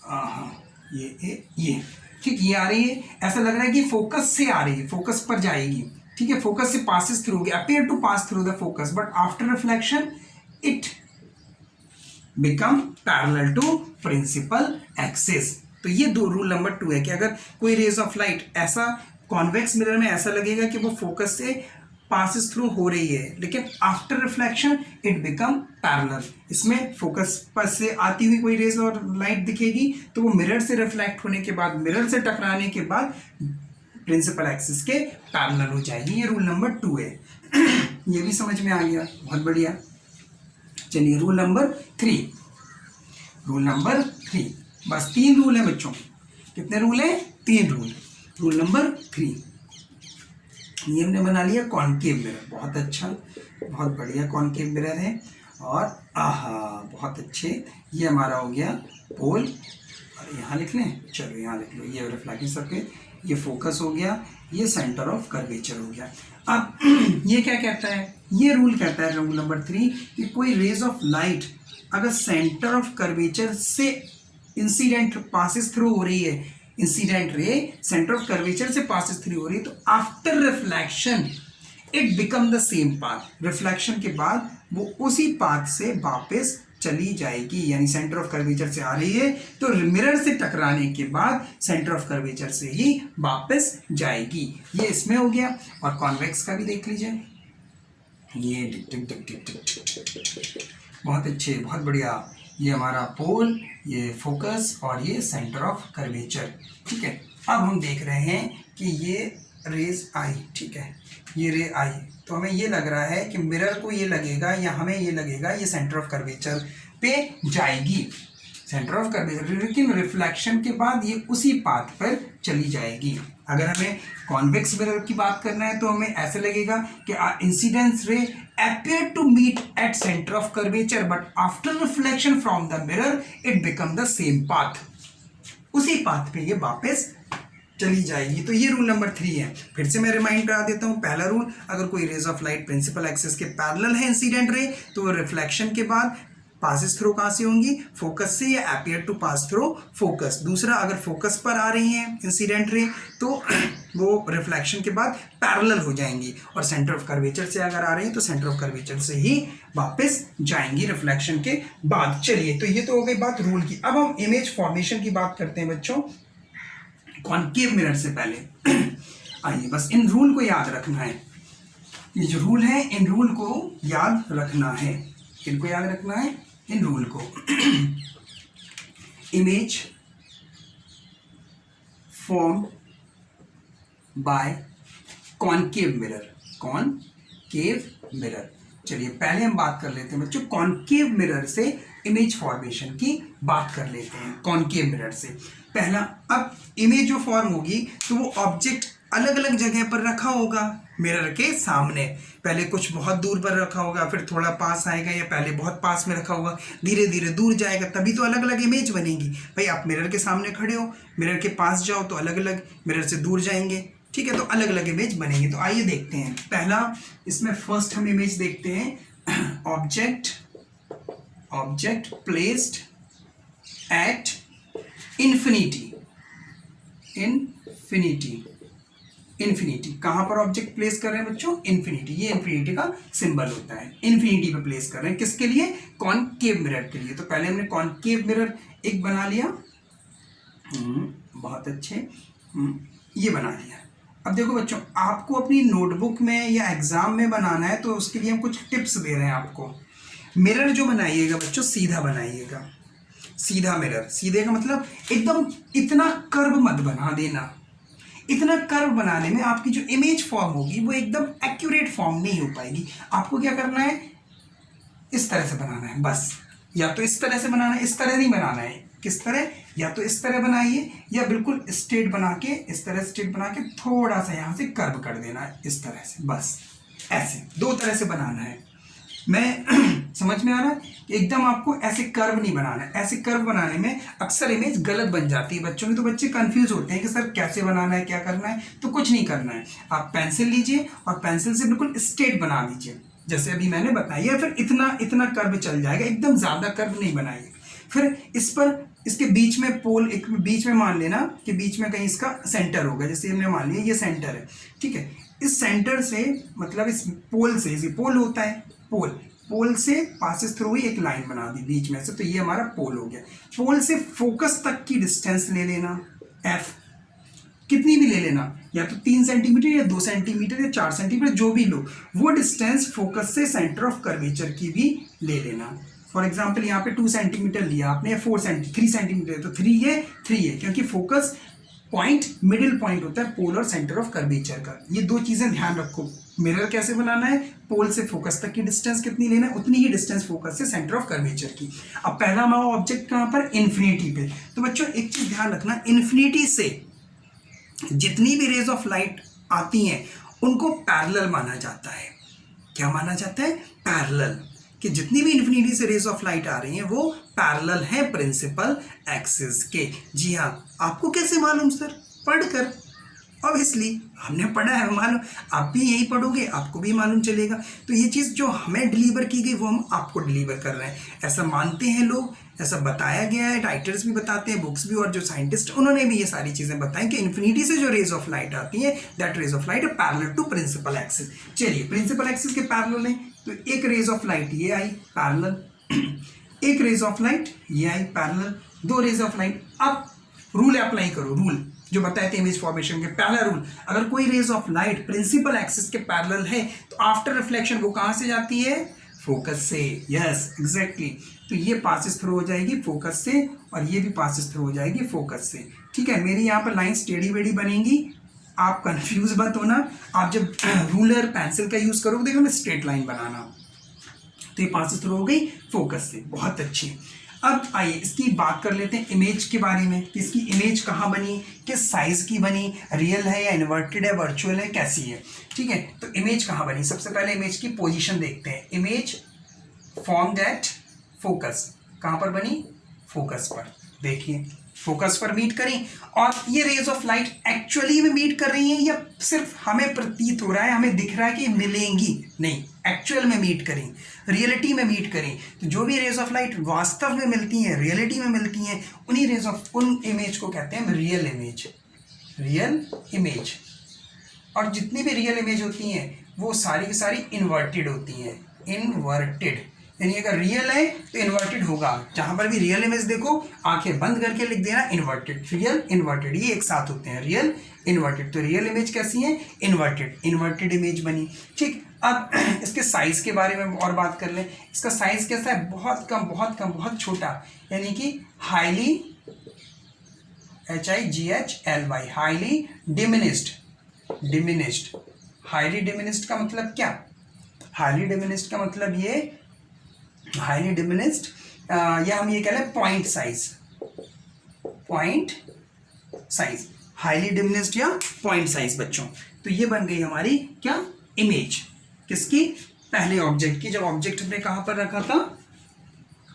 हाँ ये ठीक, ये आ रही है, ऐसा लग रहा है कि फोकस से आ रही है, फोकस पर जाएगी, ठीक है, फोकस से पासिस थ्रू होगी, appear to pass through the focus, but after reflection it become parallel to principal axis. तो ये दो रूल नंबर 2 है कि अगर कोई रेज ऑफ लाइट ऐसा कॉन्वेक्स मिरर में ऐसा लगेगा कि वो फोकस से पासिस थ्रू हो रही है, लेकिन after reflection it become parallel, इसमें फोकस पर से आती हुई कोई रेज और लाइट दिखेगी तो वो मिरर से रिफ्लेक्ट होने के बाद, मिरर से टकराने के बाद प्रिंसिपल एक्सिस के पैरेलल हो जाएगी। ये रूल नंबर 2 है ये भी समझ में आ गया, बहुत बढ़िया। चलिए रूल नंबर 3, रूल नंबर 3, बस 3 रूल है बच्चों, कितने रूल है, 3 रूल। रूल नंबर 3, ये हमने बना लिया कॉनकेव मिरर, बहुत अच्छा, बहुत बढ़िया कॉनकेव मिरर है, और आहा बहुत अच्छे, ये हमारा हो गया पोल, और यहाँ लिख लें, चलो यहाँ लिख लो, ये रिफ्लेक्टिंग सरफेस, ये फोकस हो गया, ये सेंटर ऑफ कर्वेचर हो गया। अब ये क्या कहता है, ये रूल कहता है रूल नंबर 3 कि कोई रेज ऑफ लाइट अगर सेंटर ऑफ कर्वेचर से इंसिडेंट पासिस थ्रू हो रही है, इंसिडेंट रे सेंटर ऑफ कर्वेचर से पासिस थ्रू हो रही है, तो after reflection it become the same path, reflection के बाद वो उसी पाथ से वापस चली जाएगी, यानी सेंटर ऑफ कर्वेचर से आ रही है तो मिरर से टकराने के बाद सेंटर ऑफ कर्वेचर से ही वापस जाएगी। ये इसमें हो गया, और कॉन्वेक्स का भी देख लीजिए, ये टिक टिक टिक टिक टिक, बहुत अच्छे, बहुत बढ़िया, ये हमारा पोल, ये फोकस, और ये सेंटर ऑफ कर्वेचर, ठीक है। अब हम देख रहे हैं कि ये रेज आई, ठीक है, ये रे आई, तो हमें ये लग रहा है कि मिरर को ये लगेगा या हमें ये लगेगा ये सेंटर ऑफ कर्वेचर पे जाएगी, सेंटर ऑफ कर्वेचर, लेकिन रिफ्लेक्शन के बाद ये उसी पाथ पर चली जाएगी। अगर हमें कॉन्वेक्स मिरर की बात करना है तो हमें ऐसे लगेगा कि इंसिडेंस रे appear to meet at center of curvature but after reflection from the mirror it become the same path, उसी पाथ पे ये वापस चली जाएगी। तो ये रूल नंबर 3 है। फिर से मैं रिमाइंड करा देता हूँ, पहला रूल, अगर कोई rays of light principal axis के पैरेलल है इंसिडेंट रे तो रिफ्लेक्शन के बाद पासिस थ्रू कहाँ से होंगी, फोकस से, या appear to pass through focus. दूसरा, अगर फोकस पर आ रही हैं इंसिडेंट रे तो वो रिफ्लेक्शन के बाद पैरेलल हो जाएंगी, और सेंटर ऑफ कर्वेचर से अगर आ रही हैं तो सेंटर ऑफ कर्वेचर से ही वापस जाएंगी रिफ्लेक्शन के बाद। चलिए, तो ये तो हो गई बात रूल की। अब हम इमेज फॉर्मेशन की बात करते हैं बच्चों, कॉनकेव मिरर से पहले आइए बस इन रूल को याद रखना है। ये जो रूल है इन रूल को याद रखना है, इनको याद रखना है, इन रूल को। Image form by concave mirror, concave mirror. चलिए पहले हम बात कर लेते हैं बच्चों कॉनकेव मिरर से इमेज फॉर्मेशन की बात कर लेते हैं कॉनकेव मिरर से। पहला, अब इमेज जो फॉर्म होगी तो वो ऑब्जेक्ट अलग अलग जगह पर रखा होगा मिरर के सामने। पहले कुछ बहुत दूर पर रखा होगा, फिर थोड़ा पास आएगा, या पहले बहुत पास में रखा होगा, धीरे धीरे दूर जाएगा, तभी तो अलग अलग इमेज बनेगी। भाई आप मिरर के सामने खड़े हो, मिरर के पास जाओ तो अलग अलग, मिरर से दूर जाएंगे, ठीक है, तो अलग अलग इमेज बनेंगी। तो आइए देखते हैं। पहला, इसमें फर्स्ट हम इमेज देखते हैं, object placed at infinity. Infinity कहाँ पर ऑब्जेक्ट प्लेस कर रहे हैं बच्चों? इन्फिनिटी। ये इन्फिनिटी का सिंबल होता है, इन्फिनिटी पे प्लेस कर रहे हैं। किसके लिए? कॉनकेव मिरर के लिए। तो पहले हमने कॉनकेव मिरर एक बना लिया, बहुत अच्छे, ये बना लिया। अब देखो बच्चों, आपको अपनी नोटबुक में या एग्जाम में बनाना है तो उसके लिए हम कुछ टिप्स दे रहे हैं आपको। मिरर जो बनाइएगा बच्चों, सीधा बनाइएगा, सीधा मिरर। सीधे का मतलब एकदम इतना कर्व मत बना देना। इतना कर्व बनाने में आपकी जो इमेज फॉर्म होगी वो एकदम एक्यूरेट फॉर्म नहीं हो पाएगी। आपको क्या करना है, इस तरह से बनाना है बस, या तो इस तरह से बनाना है, इस तरह नहीं बनाना है। किस तरह? या तो इस तरह बनाइए, या बिल्कुल स्ट्रेट बना के, इस तरह स्ट्रेट बना के थोड़ा सा यहाँ से कर्व कर देना है, इस तरह से, बस ऐसे दो तरह से बनाना है। मैं समझ में आ रहा है? एकदम आपको ऐसे कर्व नहीं बनाना है। ऐसे कर्व बनाने में अक्सर इमेज गलत बन जाती है बच्चों की, तो बच्चे कंफ्यूज होते हैं कि सर कैसे बनाना है, क्या करना है। तो कुछ नहीं करना है, आप पेंसिल लीजिए और पेंसिल से बिल्कुल स्ट्रेट बना लीजिए, जैसे अभी मैंने बताया। फिर इतना इतना कर्व चल जाएगा, एकदम ज़्यादा कर्व नहीं बनाइए। फिर इस पर, इसके बीच में पोल, एक बीच में मान लेना कि बीच में कहीं इसका सेंटर होगा। जैसे हमने मान लिया ये सेंटर है, ठीक है। इस सेंटर से, मतलब इस पोल से, इसी पोल होता है, पोल से पासेस थ्रू ही एक लाइन बना दी बीच में से, तो ये हमारा पोल हो गया। पोल से फोकस तक की डिस्टेंस ले लेना, एफ कितनी भी ले लेना, या तो 3 सेंटीमीटर या 2 सेंटीमीटर या 4 सेंटीमीटर, जो भी लो, वो डिस्टेंस फोकस से सेंटर ऑफ कर्वेचर की भी ले लेना। फॉर एग्जाम्पल यहाँ पे 2 सेंटीमीटर लिया आपने, 3 सेंटीमीटर, तो 3 है, क्योंकि फोकस पॉइंट मिडिल पॉइंट होता है पोल और सेंटर ऑफ कर्वेचर का। ये दो चीजें ध्यान रखो। मिरर कैसे बनाना है, पोल से फोकस तक की डिस्टेंस कितनी लेना है, उतनी ही डिस्टेंस फोकस से सेंटर ऑफ कर्वेचर की। अब पहला हमारा ऑब्जेक्ट कहाँ पर? इन्फिनिटी पे। तो बच्चों एक चीज ध्यान रखना, इन्फिनिटी से जितनी भी रेज ऑफ लाइट आती हैं उनको पैरेलल माना जाता है। क्या माना जाता है? पैरेलल, कि जितनी भी इन्फिनिटी से रेज ऑफ लाइट आ रही हैं वो पैरेलल है प्रिंसिपल एक्सिस के। जी हाँ, आपको कैसे मालूम सर? पढ़कर, ऑब्वियसली हमने पढ़ा है, मालूम। आप भी यही पढ़ोगे, आपको भी मालूम चलेगा। तो ये चीज़ जो हमें डिलीवर की गई वो हम आपको डिलीवर कर रहे हैं, ऐसा मानते हैं लोग, ऐसा बताया गया है, राइटर्स भी बताते हैं, बुक्स भी, और जो साइंटिस्ट उन्होंने भी ये सारी चीज़ें बताई कि इन्फिनिटी से जो रेज ऑफ लाइट आती है, that rays of light parallel to principal axis. चलिए, प्रिंसिपल एक्सिस के पैरेलल है, तो एक रेज ऑफ लाइट ये आई पैरेलल, एक रेज ऑफ लाइट ये आई पैरेलल, 2 रेज ऑफ लाइट। अब रूल अप्लाई करो, रूल जो बताए थे इमेज फॉर्मेशन के। पहला रूल, अगर कोई rays of light principal axis के पैरेलल है तो आफ्टर रिफ्लेक्शन वो कहाँ से जाती है? फोकस से। Yes, exactly. तो ये पासिस थ्रू हो जाएगी फोकस से, और ये भी पासिस थ्रू हो जाएगी फोकस से। ठीक है, मेरी यहाँ पर लाइन टेढ़ी बेढ़ी बनेगी, आप कंफ्यूज मत होना। आप जब रूलर पेंसिल का यूज करोगे देखो मैं स्ट्रेट लाइन बनाना, तो ये पासिस थ्रू हो गई फोकस से। बहुत अच्छी। अब आइए इसकी बात कर लेते हैं इमेज के बारे में, कि इसकी इमेज कहाँ बनी, किस साइज की बनी, रियल है या इन्वर्टेड है, वर्चुअल है, कैसी है। ठीक है, तो इमेज कहाँ बनी? सबसे पहले इमेज की पोजीशन देखते हैं। इमेज फॉर्म्ड एट फोकस, कहाँ पर बनी? फोकस पर। देखिए, फोकस पर मीट करी, और ये रेज ऑफ लाइट एक्चुअली में मीट कर रही हैं या सिर्फ हमें प्रतीत हो रहा है, हमें दिख रहा है कि मिलेंगी? नहीं, एक्चुअल में मीट करें, रियलिटी में मीट करें। तो जो भी रेज ऑफ लाइट वास्तव में मिलती हैं, रियलिटी में मिलती हैं, उन्हीं रेज ऑफ, उन इमेज को कहते हैं रियल इमेज। Real image. और जितनी भी रियल इमेज होती हैं वो सारी की सारी इन्वर्टेड होती हैं, इन्वर्टेड। यानी अगर रियल है तो इन्वर्टेड होगा। जहां पर भी रियल इमेज देखो, आंखें बंद करके लिख देना इन्वर्टेड, रियल इन्वर्टेड, ये एक साथ होते हैं, रियल इन्वर्टेड। तो रियल इमेज कैसी है? इन्वर्टेड, इन्वर्टेड इमेज बनी। ठीक, अब इसके साइज के बारे में और बात कर लें। इसका साइज कैसा है? बहुत कम, बहुत कम, बहुत छोटा, यानी कि highly, HIGHLY, highly diminished. Diminished, highly diminished का मतलब क्या? हाईली डिमिनिस्ड का मतलब ये, हाईली डिमिनिस्ड या हम ये कह लें point size, point size, highly diminished या पॉइंट साइज बच्चों। तो ये बन गई हमारी क्या, इमेज, किसकी, पहले ऑब्जेक्ट की, जब ऑब्जेक्ट हमने कहाँ पर रखा था,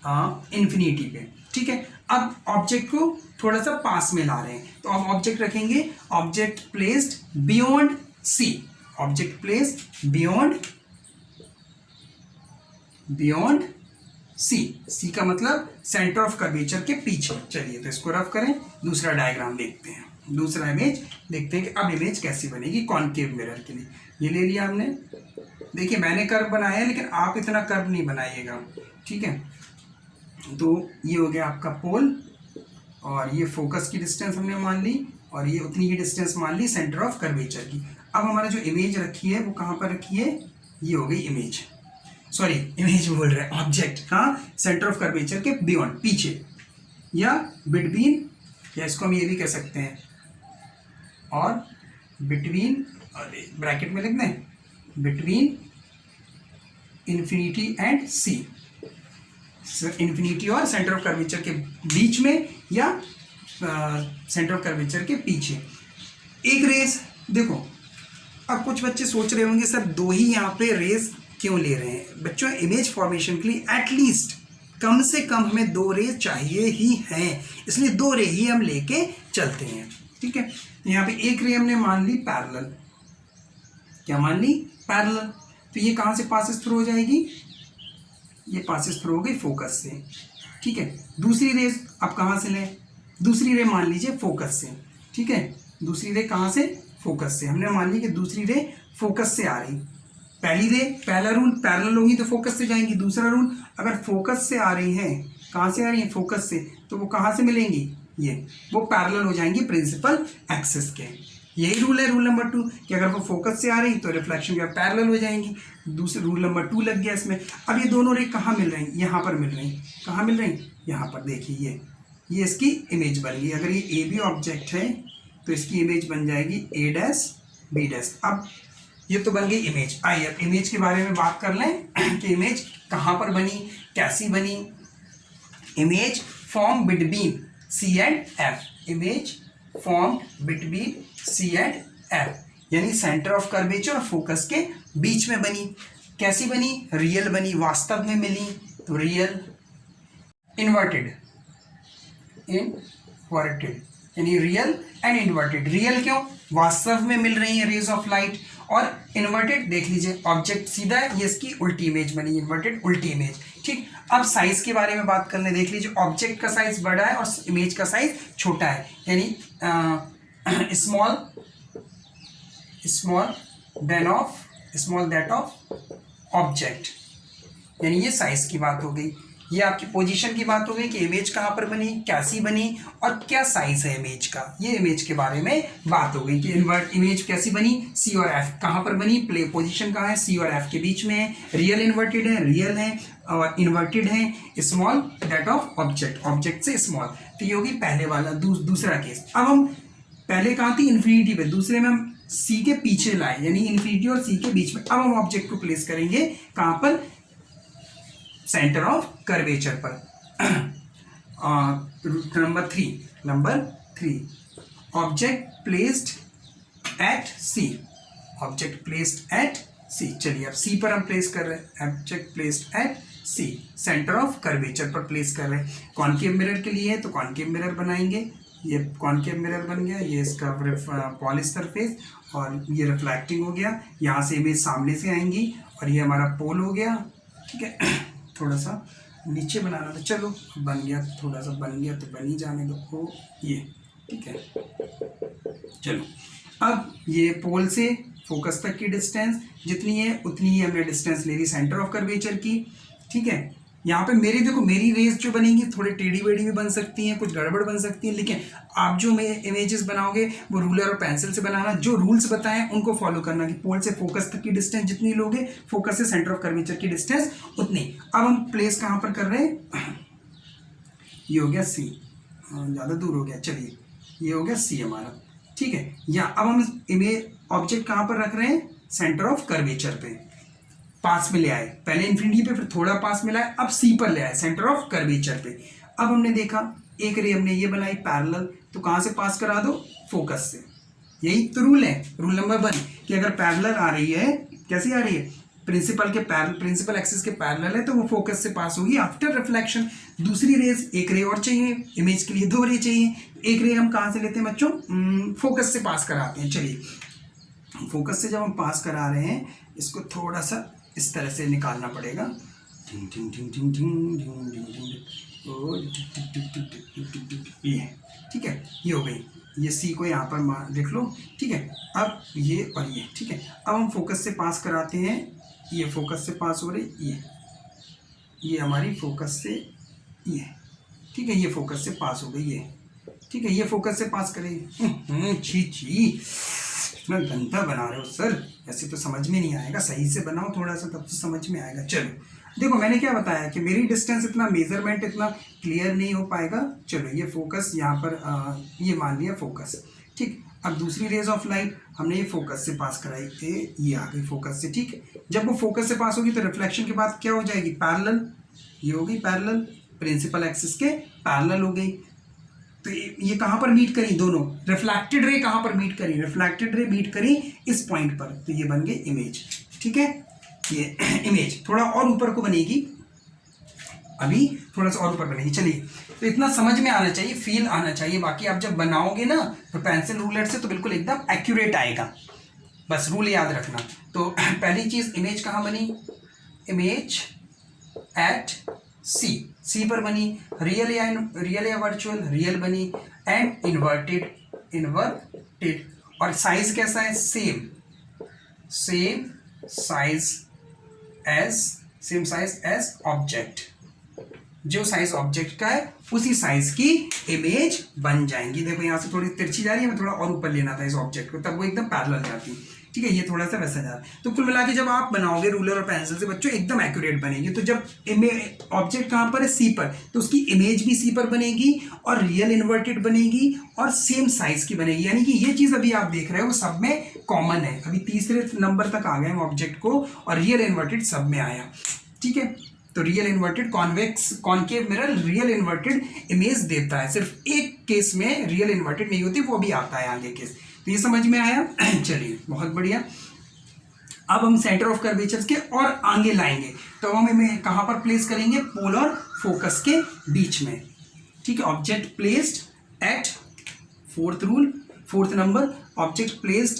हाँ इन्फिनिटी पे। ठीक है, अब ऑब्जेक्ट को थोड़ा सा पास में ला रहे हैं, तो अब ऑब्जेक्ट रखेंगे object placed beyond C, object placed beyond C, C का मतलब सेंटर ऑफ कर्वेचर के पीछे। चलिए तो इसको रफ करें, दूसरा डायग्राम देखते हैं, दूसरा इमेज देखते हैं कि अब इमेज कैसी बनेगी कॉनकेव मिरर के लिए। ये ले लिया हमने, देखिए मैंने कर्व बनाया है लेकिन आप इतना कर्व नहीं बनाइएगा, ठीक है। तो ये हो गया आपका पोल, और ये फोकस की डिस्टेंस हमने मान ली, और ये उतनी ही डिस्टेंस मान ली सेंटर ऑफ कर्वेचर की। अब हमारा जो इमेज रखी है वो कहाँ पर रखी है, ये हो गई इमेज, सॉरी इमेज बोल रहे हैं, ऑब्जेक्ट कहाँ, सेंटर ऑफ कर्वेचर के बियॉन्ड, पीछे, या बिटवीन, या इसको हम ये भी कह सकते हैं, और बिटवीन, ब्रैकेट में लिख दें, between infinity and C, infinity और सेंटर ऑफ कर्वेचर के बीच में, या सेंटर ऑफ कर्वेचर के पीछे एक रेस। देखो अब कुछ बच्चे सोच रहे होंगे सर दो ही यहाँ पे रेस क्यों ले रहे हैं। बच्चों इमेज फॉर्मेशन के लिए एटलीस्ट कम से कम हमें दो रे चाहिए ही हैं, इसलिए दो रे ही हम लेके चलते हैं। ठीक है, यहाँ पे एक रे हमने मान ली पैरेलल, क्या मान ली, पैरेलल, तो ये कहाँ से पासेस थ्रू हो जाएगी, ये पासेस थ्रू हो गई फोकस से। ठीक है, दूसरी रे आप कहाँ से लें, दूसरी रे मान लीजिए फोकस से। ठीक है, दूसरी रे कहाँ से, फोकस से। हमने मान ली कि दूसरी रे फोकस से आ रही, पहली रे, पहला रूल पैरेलल होगी तो फोकस से जाएंगी, दूसरा रूल अगर फोकस से आ रही है, कहाँ से आ रही है, फोकस से, तो वो कहाँ से मिलेंगी, ये वो पैरेलल हो जाएंगी प्रिंसिपल एक्सिस के। यही रूल है, रूल नंबर 2, कि अगर वो फोकस से आ रही तो रिफ्लेक्शन का पैरेलल हो जाएंगी। दूसरे रूल नंबर 2 लग गया इसमें। अब ये दोनों रे कहाँ मिल रही, यहाँ पर मिल रही, कहाँ मिल रही, यहाँ पर। देखिए ये इसकी इमेज बन गई। अगर ये ए बी ऑब्जेक्ट है तो इसकी इमेज बन जाएगी ए डैश बी डैश। अब ये तो बन गई इमेज। आइए अब इमेज के बारे में बात कर लें कि इमेज कहाँ पर बनी, कैसी बनी। Image form between C and F, image form between C and F, यानी सेंटर ऑफ कर्वेचर और फोकस के बीच में बनी। कैसी बनी, रियल बनी, वास्तव में मिली, तो रियल। इन्वर्टेड, इन्वर्टेड यानी रियल एंड इन्वर्टेड। रियल क्यों, वास्तव में मिल रही है रेज ऑफ लाइट, और इन्वर्टेड देख लीजिए ऑब्जेक्ट सीधा है, ये इसकी उल्टी इमेज बनी, इन्वर्टेड उल्टी इमेज। ठीक, अब साइज के बारे में बात कर लें। देख लीजिए ऑब्जेक्ट का साइज बड़ा है और इमेज का साइज छोटा है, यानी स्मॉल दैट ऑफ ऑब्जेक्ट, यानी ये साइज की बात हो गई। ये आपकी पोजीशन की बात हो गई कि इमेज कहाँ पर बनी, कैसी बनी और क्या साइज है इमेज का। ये इमेज के बारे में बात हो गई कि इमेज कैसी बनी, सी और एफ कहाँ पर बनी, प्ले पोजीशन कहाँ है, सी और एफ के बीच में है, रियल इन्वर्टेड है, रियल है और इन्वर्टेड है, स्मॉल दैट ऑफ ऑब्जेक्ट से स्मॉल। तो ये होगी पहले वाला। दूसरा केस। अब हम पहले कहाँ थी, इन्फिनिटी पे, दूसरे में हम सी के पीछे लाए, यानी इन्फिनिटी और सी के बीच में। अब हम ऑब्जेक्ट को प्लेस करेंगे कहाँ पर, सेंटर ऑफ कर्वेचर पर। Number three object placed at C, चलिए अब सी पर हम प्लेस कर रहे हैं, object placed at C, centre of curvature पर प्लेस कर रहे हैं। कॉनकेव मिरर के लिए है तो कॉनकेव मिरर बनाएंगे। ये कॉनकेव मिरर बन गया, ये इसका पॉलिश सरफेस, और ये रिफ्लेक्टिंग हो गया, यहाँ से इमेज सामने से आएंगी, और ये हमारा पोल हो गया। ठीक है, थोड़ा सा नीचे बनाना था, चलो बन गया, थोड़ा सा बन गया तो बन ही जाने दो ये। ठीक है, चलो अब ये पोल से फोकस तक की डिस्टेंस जितनी है उतनी ही हमने डिस्टेंस ले ली सेंटर ऑफ कर्वेचर की। ठीक है, यहाँ पे मेरी रेस जो बनेंगी थोड़ी टेढ़ी बेढ़ी भी बन सकती हैं, कुछ गड़बड़ बन सकती है, लेकिन आप जो इमेजेस बनाओगे वो रूलर और पेंसिल से बनाना। जो रूल्स बताएं उनको फॉलो करना कि पोल से फोकस तक की डिस्टेंस जितनी लोगे, फोकस से सेंटर ऑफ कर्वेचर की डिस्टेंस उतनी। अब हम प्लेस कहाँ पर कर रहे हैं, ये हो गया सी, ज़्यादा दूर हो गया, चलिए ये हो गया सी हमारा। ठीक है, या अब हम इमेज ऑब्जेक्ट कहाँ पर रख रहे हैं, सेंटर ऑफ कर्वेचर पे। पास में ले आए, पहले इन्फिनिटी पे फिर थोड़ा पास में लाए, अब सी पर ले आए, सेंटर ऑफ कर्वेचर पे। अब हमने देखा एक रे हमने ये बनाई पैरेलल, तो कहाँ से पास करा दो, फोकस से। यही तो रूल है, रूल नंबर 1 कि अगर पैरेलल आ रही है, कैसी आ रही है, प्रिंसिपल एक्सिस के पैरेलल है तो वो फोकस से पास होगी आफ्टर रिफ्लेक्शन। दूसरी रेज, एक रे और चाहिए, इमेज के लिए 2 रे चाहिए, एक रे हम कहाँ से लेते हैं बच्चों, फोकस से पास कराते हैं। चलिए फोकस से जब हम पास करा रहे हैं, इसको थोड़ा सा इस तरह से निकालना पड़ेगा, ये ठीक है, ये हो गई, ये सी को यहाँ पर देख लो, ठीक है। अब ये और ये, ठीक है। अब हम फोकस से पास कराते हैं, ये फोकस से पास हो रही, ये हमारी फोकस से, ये ठीक है, ये फोकस से पास हो गई, ये ठीक है, ये फोकस से पास करेगी। छी इतना गंदा बना रहे हो सर, ऐसे तो समझ में नहीं आएगा, सही से बनाओ थोड़ा सा, तब तो समझ में आएगा। चलो देखो मैंने क्या बताया कि मेरी डिस्टेंस इतना, मेजरमेंट इतना क्लियर नहीं हो पाएगा। चलो ये फोकस यहाँ पर ये मान लिया फोकस, ठीक। अब दूसरी रेज ऑफ लाइट हमने ये फोकस से पास कराई थे, ये आ गई फोकस से, ठीक है। जब वो फोकस से पास होगी तो रिफ्लेक्शन के बाद क्या हो जाएगी, पैरेलल, ये होगी पैरेलल, प्रिंसिपल एक्सिस के पैरेलल हो गई। तो ये कहाँ पर मीट करी, दोनों रिफ्लेक्टेड रे कहाँ पर मीट करी, रिफ्लेक्टेड रे मीट करी इस पॉइंट पर, तो ये बन गई इमेज, ठीक है। ये इमेज थोड़ा और ऊपर को बनेगी, अभी थोड़ा सा और ऊपर बनेगी। चलिए तो इतना समझ में आना चाहिए, फील आना चाहिए, बाकी आप जब बनाओगे ना तो पेंसिल रूलर से तो बिल्कुल एकदम एक्यूरेट आएगा, बस रूल याद रखना। तो पहली चीज, इमेज कहाँ बनी, इमेज एट सी पर बनी, रियल या वर्चुअल, रियल बनी, एंड इन्वर्टेड, और साइज कैसा है, सेम साइज एज ऑब्जेक्ट, जो साइज ऑब्जेक्ट का है उसी साइज की इमेज बन जाएंगी। देखो यहाँ से थोड़ी तिरछी जा रही है, मैं थोड़ा और ऊपर लेना था इस ऑब्जेक्ट को, तब वो एकदम पैरेलल जाती, ठीक है। ये थोड़ा सा वैसा जा रहा है। तो कुल मिला के जब आप बनाओगे रूलर और पेंसिल से बच्चों एकदम एक्यूरेट बनेगी। तो जब ऑब्जेक्ट कहाँ पर है, सी पर, तो उसकी इमेज भी सी पर बनेगी और रियल इन्वर्टेड बनेगी और सेम साइज की बनेगी। यानी कि ये चीज अभी आप देख रहे हो वो सब में कॉमन है। अभी तीसरे नंबर तक आ गए हम ऑब्जेक्ट को, और रियल इन्वर्टेड सब में आया, ठीक है। तो real inverted concave mirror real inverted image देता है, सिर्फ एक केस में रियल इन्वर्टेड नहीं होती, वो भी आता है आगे केस। तो ये समझ में आया। चलिए बहुत बढ़िया। अब हम सेंटर ऑफ कर्वेचर के और आगे लाएंगे, तो हम इन्हें कहाँ पर प्लेस करेंगे, पोल और फोकस के बीच में, ठीक है। Object placed at, fourth number, object placed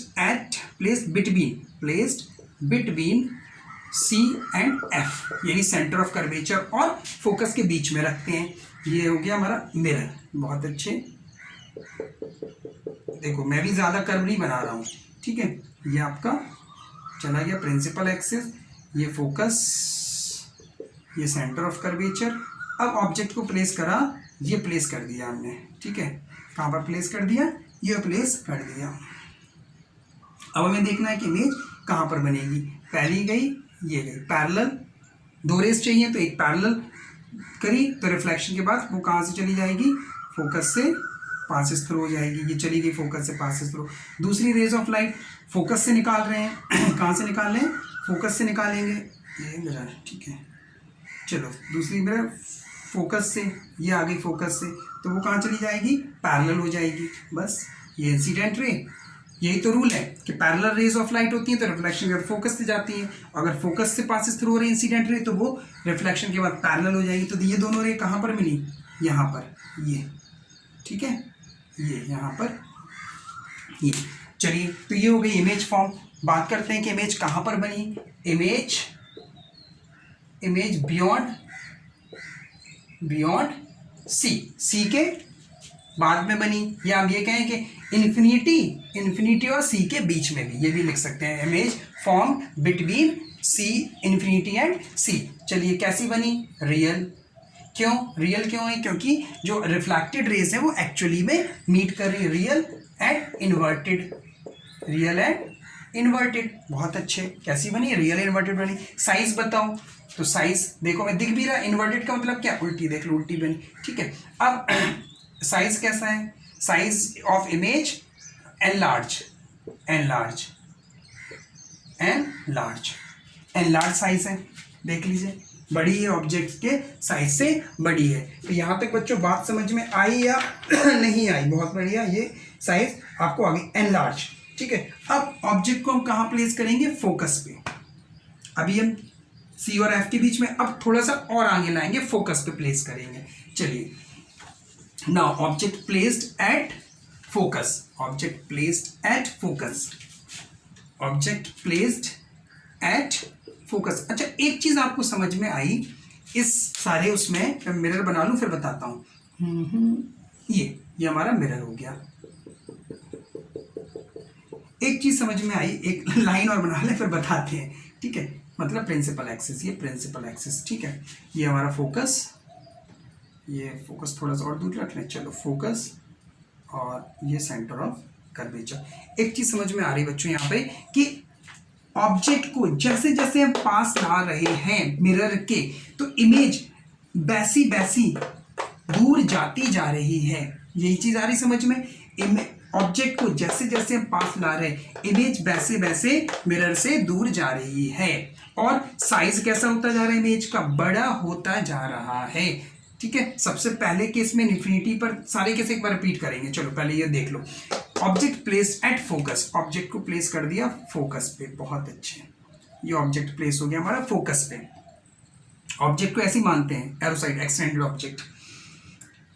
between C and F, यानी सेंटर ऑफ कर्वेचर और फोकस के बीच में रखते हैं। ये हो गया हमारा मिरर, बहुत अच्छे। देखो मैं भी ज्यादा कर्व नहीं बना रहा हूँ, ठीक है। ये आपका चला गया प्रिंसिपल एक्सिस, ये फोकस, ये सेंटर ऑफ कर्वेचर। अब ऑब्जेक्ट को प्लेस करा, ये प्लेस कर दिया हमने, ठीक है। कहाँ पर प्लेस कर दिया, ये प्लेस कर दिया। अब हमें देखना है कि इमेज कहाँ पर बनेगी, पहली गई, ये गई पैरेलल, 2 रेस चाहिए तो एक पैरेलल करी, तो रिफ्लेक्शन के बाद वो कहाँ से चली जाएगी, फोकस से पासेस थ्रू हो जाएगी, ये चली गई फोकस से पासेस थ्रू। दूसरी रेज ऑफ लाइट फोकस से निकाल रहे हैं, कहाँ से निकाल रहे हैं, फोकस से निकालेंगे, ये मिरर, ठीक है। चलो दूसरी मिरर फोकस से, ये आ गई फोकस से, तो वो कहाँ चली जाएगी, पैरेलल हो जाएगी, बस। ये इंसिडेंट रे, यही तो रूल है कि पैरेलल रेज ऑफ लाइट होती है तो रिफ्लेक्शन के बाद फोकस से जाती है, अगर फोकस से पासेस थ्रू हो रही है इंसिडेंट रे तो वो रिफ्लेक्शन के बाद पैरेलल हो जाएगी। तो ये दोनों रे कहाँ पर मिली, यहाँ पर, ये, ठीक है, ये यहाँ पर, ये। चलिए तो ये हो गई इमेज फॉर्म। बात करते हैं कि इमेज कहाँ पर बनी, इमेज बियॉन्ड सी के बाद में बनी, या हम ये कहें कि इन्फिनिटी और सी के बीच में भी, ये भी लिख सकते हैं, image form between C, infinity and C. चलिए कैसी बनी, रियल क्यों है, क्योंकि जो रिफ्लेक्टेड रेज है वो एक्चुअली में मीट कर रही है रियल एंड इन्वर्टेड। बहुत अच्छे, कैसी बनी, रियल इन्वर्टेड बनी। साइज बताओ, तो साइज देखो मैं दिख भी रहा, इन्वर्टेड का मतलब क्या, उल्टी, देख लो उल्टी बनी, ठीक है। अब साइज कैसा है, size of image an large, enlarge size है, देख लीजिए बड़ी है, ऑब्जेक्ट के साइज से बड़ी है। तो यहाँ तक बच्चों बात समझ में आई या नहीं आई? बहुत बढ़िया, ये साइज आपको आ गई एनलार्ज। ठीक है, अब ऑब्जेक्ट को हम कहाँ प्लेस करेंगे? फोकस पे। अभी हम सी और एफ के बीच में अब थोड़ा सा और आगे लाएंगे, फोकस पे प्लेस करेंगे। चलिए, now object placed at focus, object placed at focus, object placed at focus. अच्छा, एक चीज आपको समझ में आई इस सारे उसमें, मैं मिरर बना लूं फिर बताता हूं। ये हमारा मिरर हो गया। एक चीज समझ में आई, एक लाइन और बना ले फिर बताते हैं। ठीक है, मतलब प्रिंसिपल एक्सिस, ये प्रिंसिपल एक्सिस। ठीक है, ये हमारा फोकस, ये फोकस थोड़ा सा और दूर रख लें। चलो, फोकस और ये सेंटर ऑफ कर्वेचर। एक चीज समझ में आ रही बच्चों यहाँ पे कि ऑब्जेक्ट को जैसे जैसे हम पास ला रहे हैं मिरर के, तो इमेज वैसी वैसी दूर जाती जा रही है। यही चीज आ रही समझ में? ऑब्जेक्ट को जैसे जैसे हम पास ला रहे हैं, इमेज वैसे वैसे मिरर से दूर जा रही है। और साइज कैसा होता जा रहा है? इमेज का बड़ा होता जा रहा है। ठीक है, सबसे पहले केस में इन्फिनिटी पर, सारे केस एक बार रिपीट करेंगे। चलो पहले ये देख लो, object placed at focus, object को प्लेस कर दिया फोकस पे, बहुत अच्छे, ये ऑब्जेक्ट प्लेस हो गया हमारा फोकस पे। ऑब्जेक्ट को ऐसे ही मानते हैं, एरो साइड एक्सटेंडेड ऑब्जेक्ट।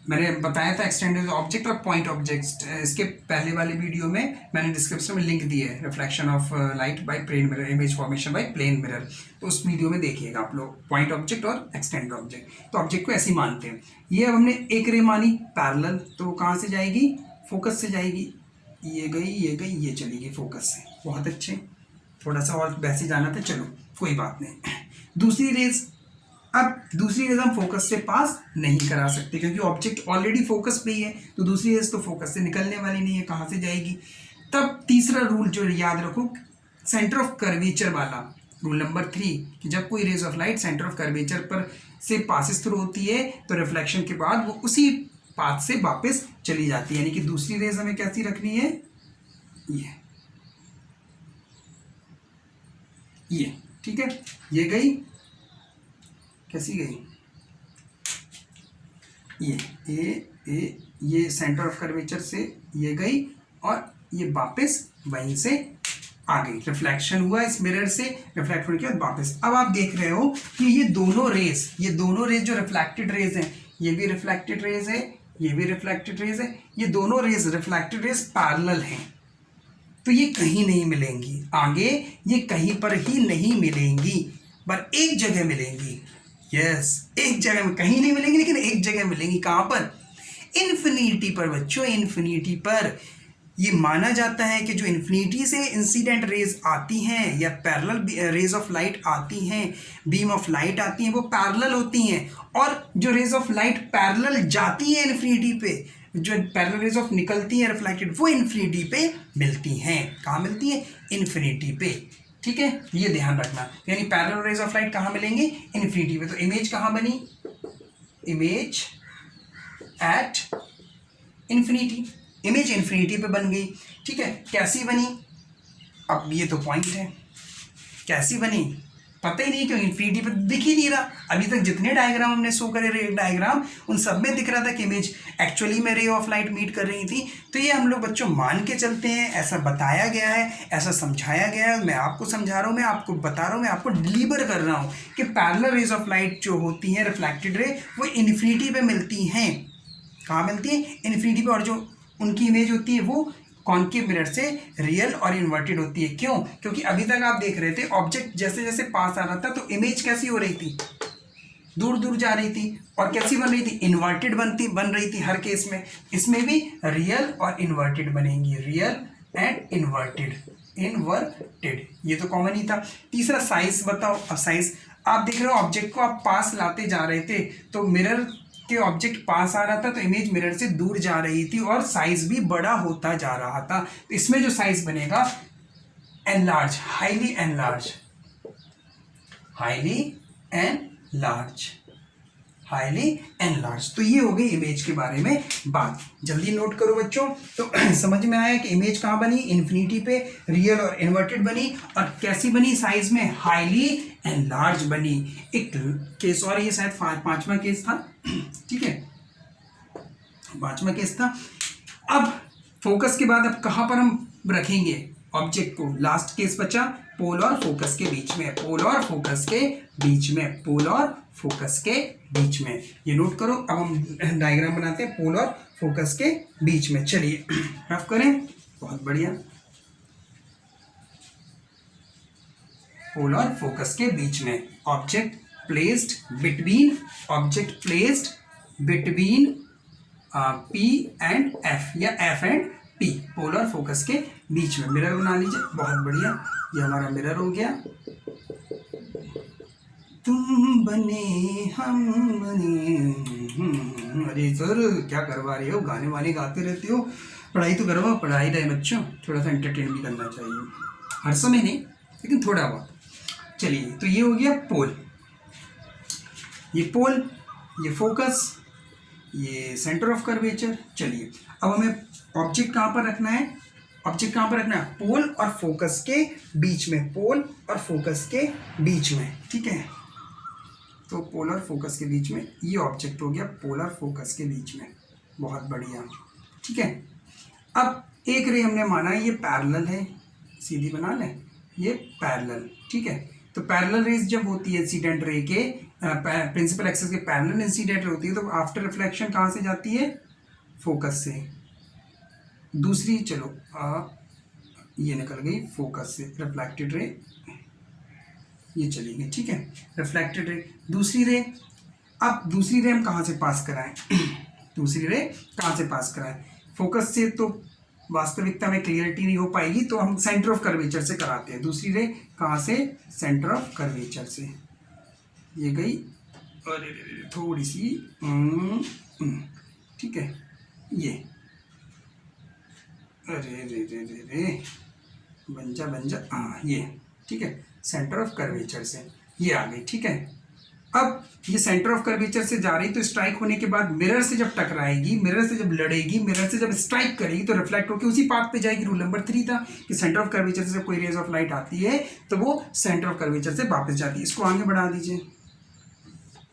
मैंने बताया था एक्सटेंडेड ऑब्जेक्ट और पॉइंट ऑब्जेक्ट, इसके पहले वाले वीडियो में मैंने डिस्क्रिप्शन में लिंक दिया है, reflection of light by plane mirror, image formation by plane mirror. तो उस वीडियो में देखिएगा आप लोग, पॉइंट ऑब्जेक्ट और एक्सटेंडेड ऑब्जेक्ट। तो ऑब्जेक्ट को ऐसे ही मानते हैं। ये अब हमने एक रे मानी पैरेलल, तो कहाँ से जाएगी? फोकस से जाएगी। ये गई, ये गई, ये चलेगी फोकस से। बहुत अच्छे, थोड़ा सा और वैसे जाना था, चलो कोई बात नहीं। दूसरी रेज, अब दूसरी रेज हम फोकस से पास नहीं करा सकते क्योंकि ऑब्जेक्ट ऑलरेडी फोकस पे ही है, तो दूसरी रेज तो फोकस से निकलने वाली नहीं है, कहाँ से जाएगी? तब तीसरा रूल जो याद रखो, सेंटर ऑफ कर्वेचर वाला, रूल नंबर 3, कि जब कोई rays of light centre of curvature पर से पासिस थ्रू होती है तो रिफ्लेक्शन के बाद वो उसी पाथ से वापस चली जाती है। यानी कि दूसरी रेज हमें कैसी रखनी है? ये ठीक है, ये गई, कैसी गई? ये सेंटर ऑफ कर्वेचर से ये गई और ये वापस वहीं से आ गई। रिफ्लेक्शन हुआ इस मिरर से, रिफ्लेक्ट होने के बाद वापस। अब आप देख रहे हो कि ये दोनों रेज जो रिफ्लेक्टेड रेज हैं, ये भी रिफ्लेक्टेड रेज है, ये भी रिफ्लेक्टेड रेज है, ये दोनों रेज रिफ्लेक्टेड रेज पैरेलल हैं, तो ये कहीं नहीं मिलेंगी आगे, ये कहीं पर ही नहीं मिलेंगी, पर एक जगह मिलेंगी। यस, एक जगह में, कहीं नहीं मिलेंगी लेकिन एक जगह मिलेंगी। कहां पर? इन्फिनिटी पर बच्चों, इन्फिनिटी पर। ये माना जाता है कि जो इन्फिनिटी से इंसिडेंट रेज आती हैं या पैरेलल रेज ऑफ लाइट आती हैं, बीम ऑफ लाइट आती हैं, वो पैरेलल होती हैं। और जो रेज ऑफ लाइट पैरेलल जाती हैं इन्फिनिटी पे, जो पैरेलल रेज ऑफ निकलती हैं रिफ्लेक्टेड, वो इन्फिनिटी पे मिलती हैं। कहाँ मिलती हैं? इन्फिनिटी पे। ठीक है, ये ध्यान रखना। यानी पैरेलल रेज ऑफ लाइट कहाँ मिलेंगे? इन्फिनिटी पे। तो इमेज कहाँ बनी? Image at infinity, image infinity पे बन गई। ठीक है, कैसी बनी? अब ये तो पॉइंट है, कैसी बनी पता ही नहीं, क्यों इन्फिनिटी पे दिख ही नहीं रहा। अभी तक जितने डायग्राम हमने शो करे रे डायग्राम, उन सब में दिख रहा था कि इमेज एक्चुअली में रे ऑफ लाइट मीट कर रही थी। तो ये हम लोग बच्चों मान के चलते हैं, ऐसा बताया गया है, ऐसा समझाया गया है। मैं आपको समझा रहा हूँ, मैं आपको बता रहा हूँ, मैं आपको डिलीवर कर रहा हूँ कि पैरेलल रेज ऑफ लाइट जो होती हैं रिफ्लेक्टेड रे, वो इन्फिनिटी पे मिलती हैं। कहाँ मिलती है? इन्फिनिटी पे। और जो उनकी इमेज होती है वो कॉन्केव मिरर से रियल और इन्वर्टेड होती है। क्यों? क्योंकि अभी तक आप देख रहे थे ऑब्जेक्ट जैसे जैसे पास आ रहा था तो इमेज कैसी हो रही थी? दूर दूर जा रही थी। और कैसी बन रही थी? इन्वर्टेड बन रही थी हर केस में। इसमें भी रियल और इन्वर्टेड बनेंगी, रियल एंड इन्वर्टेड। ये तो कॉमन ही था। तीसरा साइज बताओ। अब साइज आप देख रहे हो, ऑब्जेक्ट को आप पास लाते जा रहे थे तो मिरर के ऑब्जेक्ट पास आ रहा था तो इमेज मिरर से दूर जा रही थी और साइज भी बड़ा होता जा रहा था। तो इसमें जो साइज बनेगा enlarge, highly enlarge, highly enlarge, highly enlarge. तो ये हो गई इमेज के बारे में बात। जल्दी नोट करो बच्चों। तो समझ में आया कि इमेज कहाँ बनी, इन्फिनिटी पे, रियल और इन्वर्टेड बनी, और कैसी बनी, साइज में हाईली एनलार्ज बनी। एक केस और, ये शायद पांचवा केस था, ठीक है, पांचवा केस था। अब फोकस के बाद अब कहाँ पर हम रखेंगे ऑब्जेक्ट को, लास्ट केस बचा पोल और फोकस के बीच में, पोल और फोकस के बीच में, पोल और फोकस के बीच में। ये नोट करो। अब हम डायग्राम बनाते हैं पोल और फोकस के बीच में। चलिए रफ करें। बहुत बढ़िया। पोल और फोकस के बीच में, object placed between, object placed between P and F या F एंड P, पोल और फोकस के बीच में। मिरर बना लीजिए। बहुत बढ़िया, ये हमारा मिरर हो गया। तुम बने हम बने। अरे सर क्या करवा रहे हो, गाने वाने गाते रहते हो, पढ़ाई तो करवाओ। पढ़ाई रहे बच्चों, थोड़ा सा एंटरटेन भी करना चाहिए, हर समय नहीं लेकिन थोड़ा बहुत। चलिए, तो ये हो गया पोल, ये पोल, ये फोकस, ये सेंटर ऑफ कर्वेचर। चलिए अब हमें ऑब्जेक्ट कहाँ पर रखना है, ऑब्जेक्ट कहाँ पर रखना है, पोल और फोकस के बीच में, पोल और फोकस के बीच में, ठीक है। तो पोल और फोकस के बीच में ये ऑब्जेक्ट हो गया, पोल और फोकस के बीच में। बहुत बढ़िया, ठीक है। अब एक रे हमने माना ये पैरेलल है, सीधी बना लें, ये पैरेलल, ठीक है। तो पैरेलल रेज जब होती है इंसिडेंट रे के, प्रिंसिपल एक्सिस के पैरेलल इंसिडेंट होती है, तो आफ्टर रिफ्लेक्शन कहाँ से जाती है, फोकस से। दूसरी, चलो ये निकल गई फोकस से, रिफ्लेक्टेड रे ये चली गई, ठीक है, रिफ्लेक्टेड रे। दूसरी रे, अब दूसरी रे हम कहाँ से पास कराएं दूसरी रे कहाँ से पास कराएं, फोकस से तो वास्तविकता में क्लियरिटी नहीं हो पाएगी, तो हम सेंटर ऑफ कर्वेचर से कराते हैं। दूसरी रे कहाँ से, सेंटर ऑफ कर्वेचर से। ये गई, अरे थोड़ी सी, ठीक है, ये अरे रे रे रे रे बन जा, हाँ ये, ठीक है, सेंटर ऑफ कर्वेचर से ये आ गई, ठीक है। अब ये सेंटर ऑफ कर्वेचर से जा रही, तो स्ट्राइक होने के बाद मिरर से जब टकराएगी, मिरर से जब लड़ेगी, मिरर से जब स्ट्राइक करेगी, तो रिफ्लेक्ट होकर उसी पाथ पे जाएगी। रूल नंबर 3 था कि सेंटर ऑफ कर्वेचर से जब कोई रेज ऑफ लाइट आती है तो वो सेंटर ऑफ कर्वेचर से वापस जाती है। इसको आगे बढ़ा दीजिए,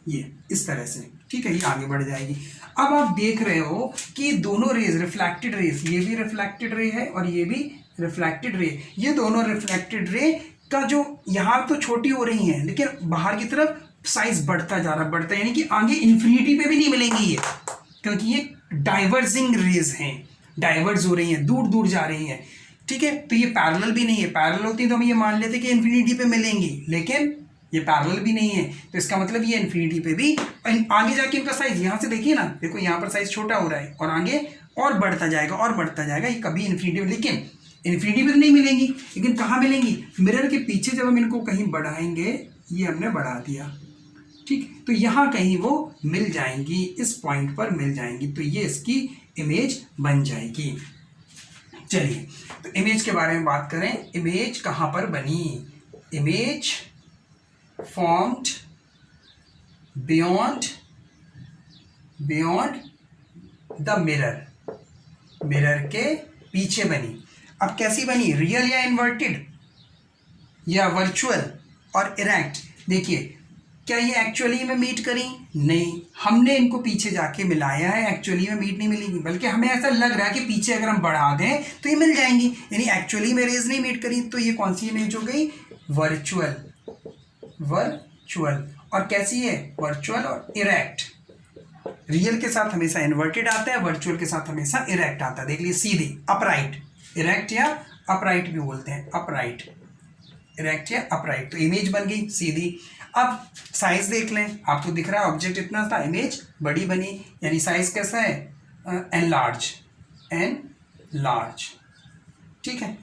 ये इस तरह से, ठीक है, ये आगे बढ़ जाएगी। अब आप देख रहे हो कि दोनों रेज, रिफ्लेक्टेड रेज, ये भी रिफ्लेक्टेड रे है और ये भी रिफ्लेक्टेड रे, ये दोनों रिफ्लेक्टेड रे का जो यहाँ तो छोटी हो रही है, लेकिन बाहर की तरफ साइज बढ़ता जा रहा, बढ़ता, यानी कि आगे इन्फिनिटी पे भी नहीं मिलेंगी ये, क्योंकि ये डाइवर्जिंग रेज हैं, डाइवर्ज हो रही हैं, दूर दूर जा रही हैं, ठीक है। तो ये पैरेलल भी नहीं है, पैरेलल होती तो हम ये मान लेते कि इन्फिनिटी पे मिलेंगी, लेकिन ये पैरेलल भी नहीं है, तो इसका मतलब ये इन्फिनिटी पे भी, आगे जाके इनका साइज, यहाँ से देखिए ना, देखो यहाँ पर साइज छोटा हो रहा है और आगे और बढ़ता जाएगा और बढ़ता जाएगा, ये कभी इन्फिनिटी पे, लेकिन इन्फिनिटी पे तो नहीं मिलेंगी, लेकिन कहाँ मिलेंगी, मिरर के पीछे जब हम इनको कहीं बढ़ाएंगे, ये हमने बढ़ा दिया, ठीक, तो यहाँ कहीं वो मिल जाएंगी, इस पॉइंट पर मिल जाएंगी, तो ये इसकी इमेज बन जाएगी। चलिए, तो इमेज के बारे में बात करें, इमेज कहाँ पर बनी, image formed beyond the mirror, mirror के पीछे बनी। अब कैसी बनी, रियल या इन्वर्टेड या वर्चुअल और इरेक्ट। देखिए, क्या ये एक्चुअली में मीट करी, नहीं, हमने इनको पीछे जाके मिलाया है, एक्चुअली में मीट नहीं मिलेगी, बल्कि हमें ऐसा लग रहा है कि पीछे अगर हम बढ़ा दें तो ये मिल जाएंगी, यानी एक्चुअली में रेज नहीं मीट करी, तो ये कौन सी इमेज हो गई, वर्चुअल, वर्चुअल। और कैसी है, वर्चुअल और इरेक्ट। रियल के साथ हमेशा इन्वर्टेड आता है, वर्चुअल के साथ हमेशा इरेक्ट आता है। देख लीजिए, सीधी, अपराइट, इरेक्ट या अपराइट भी बोलते हैं, अपराइट, इरेक्ट या अपराइट। तो इमेज बन गई सीधी। अब साइज देख लें, आपको दिख रहा है ऑब्जेक्ट इतना था, इमेज बड़ी बनी, यानी साइज कैसा है, एनलार्ज, एनलार्ज, ठीक है,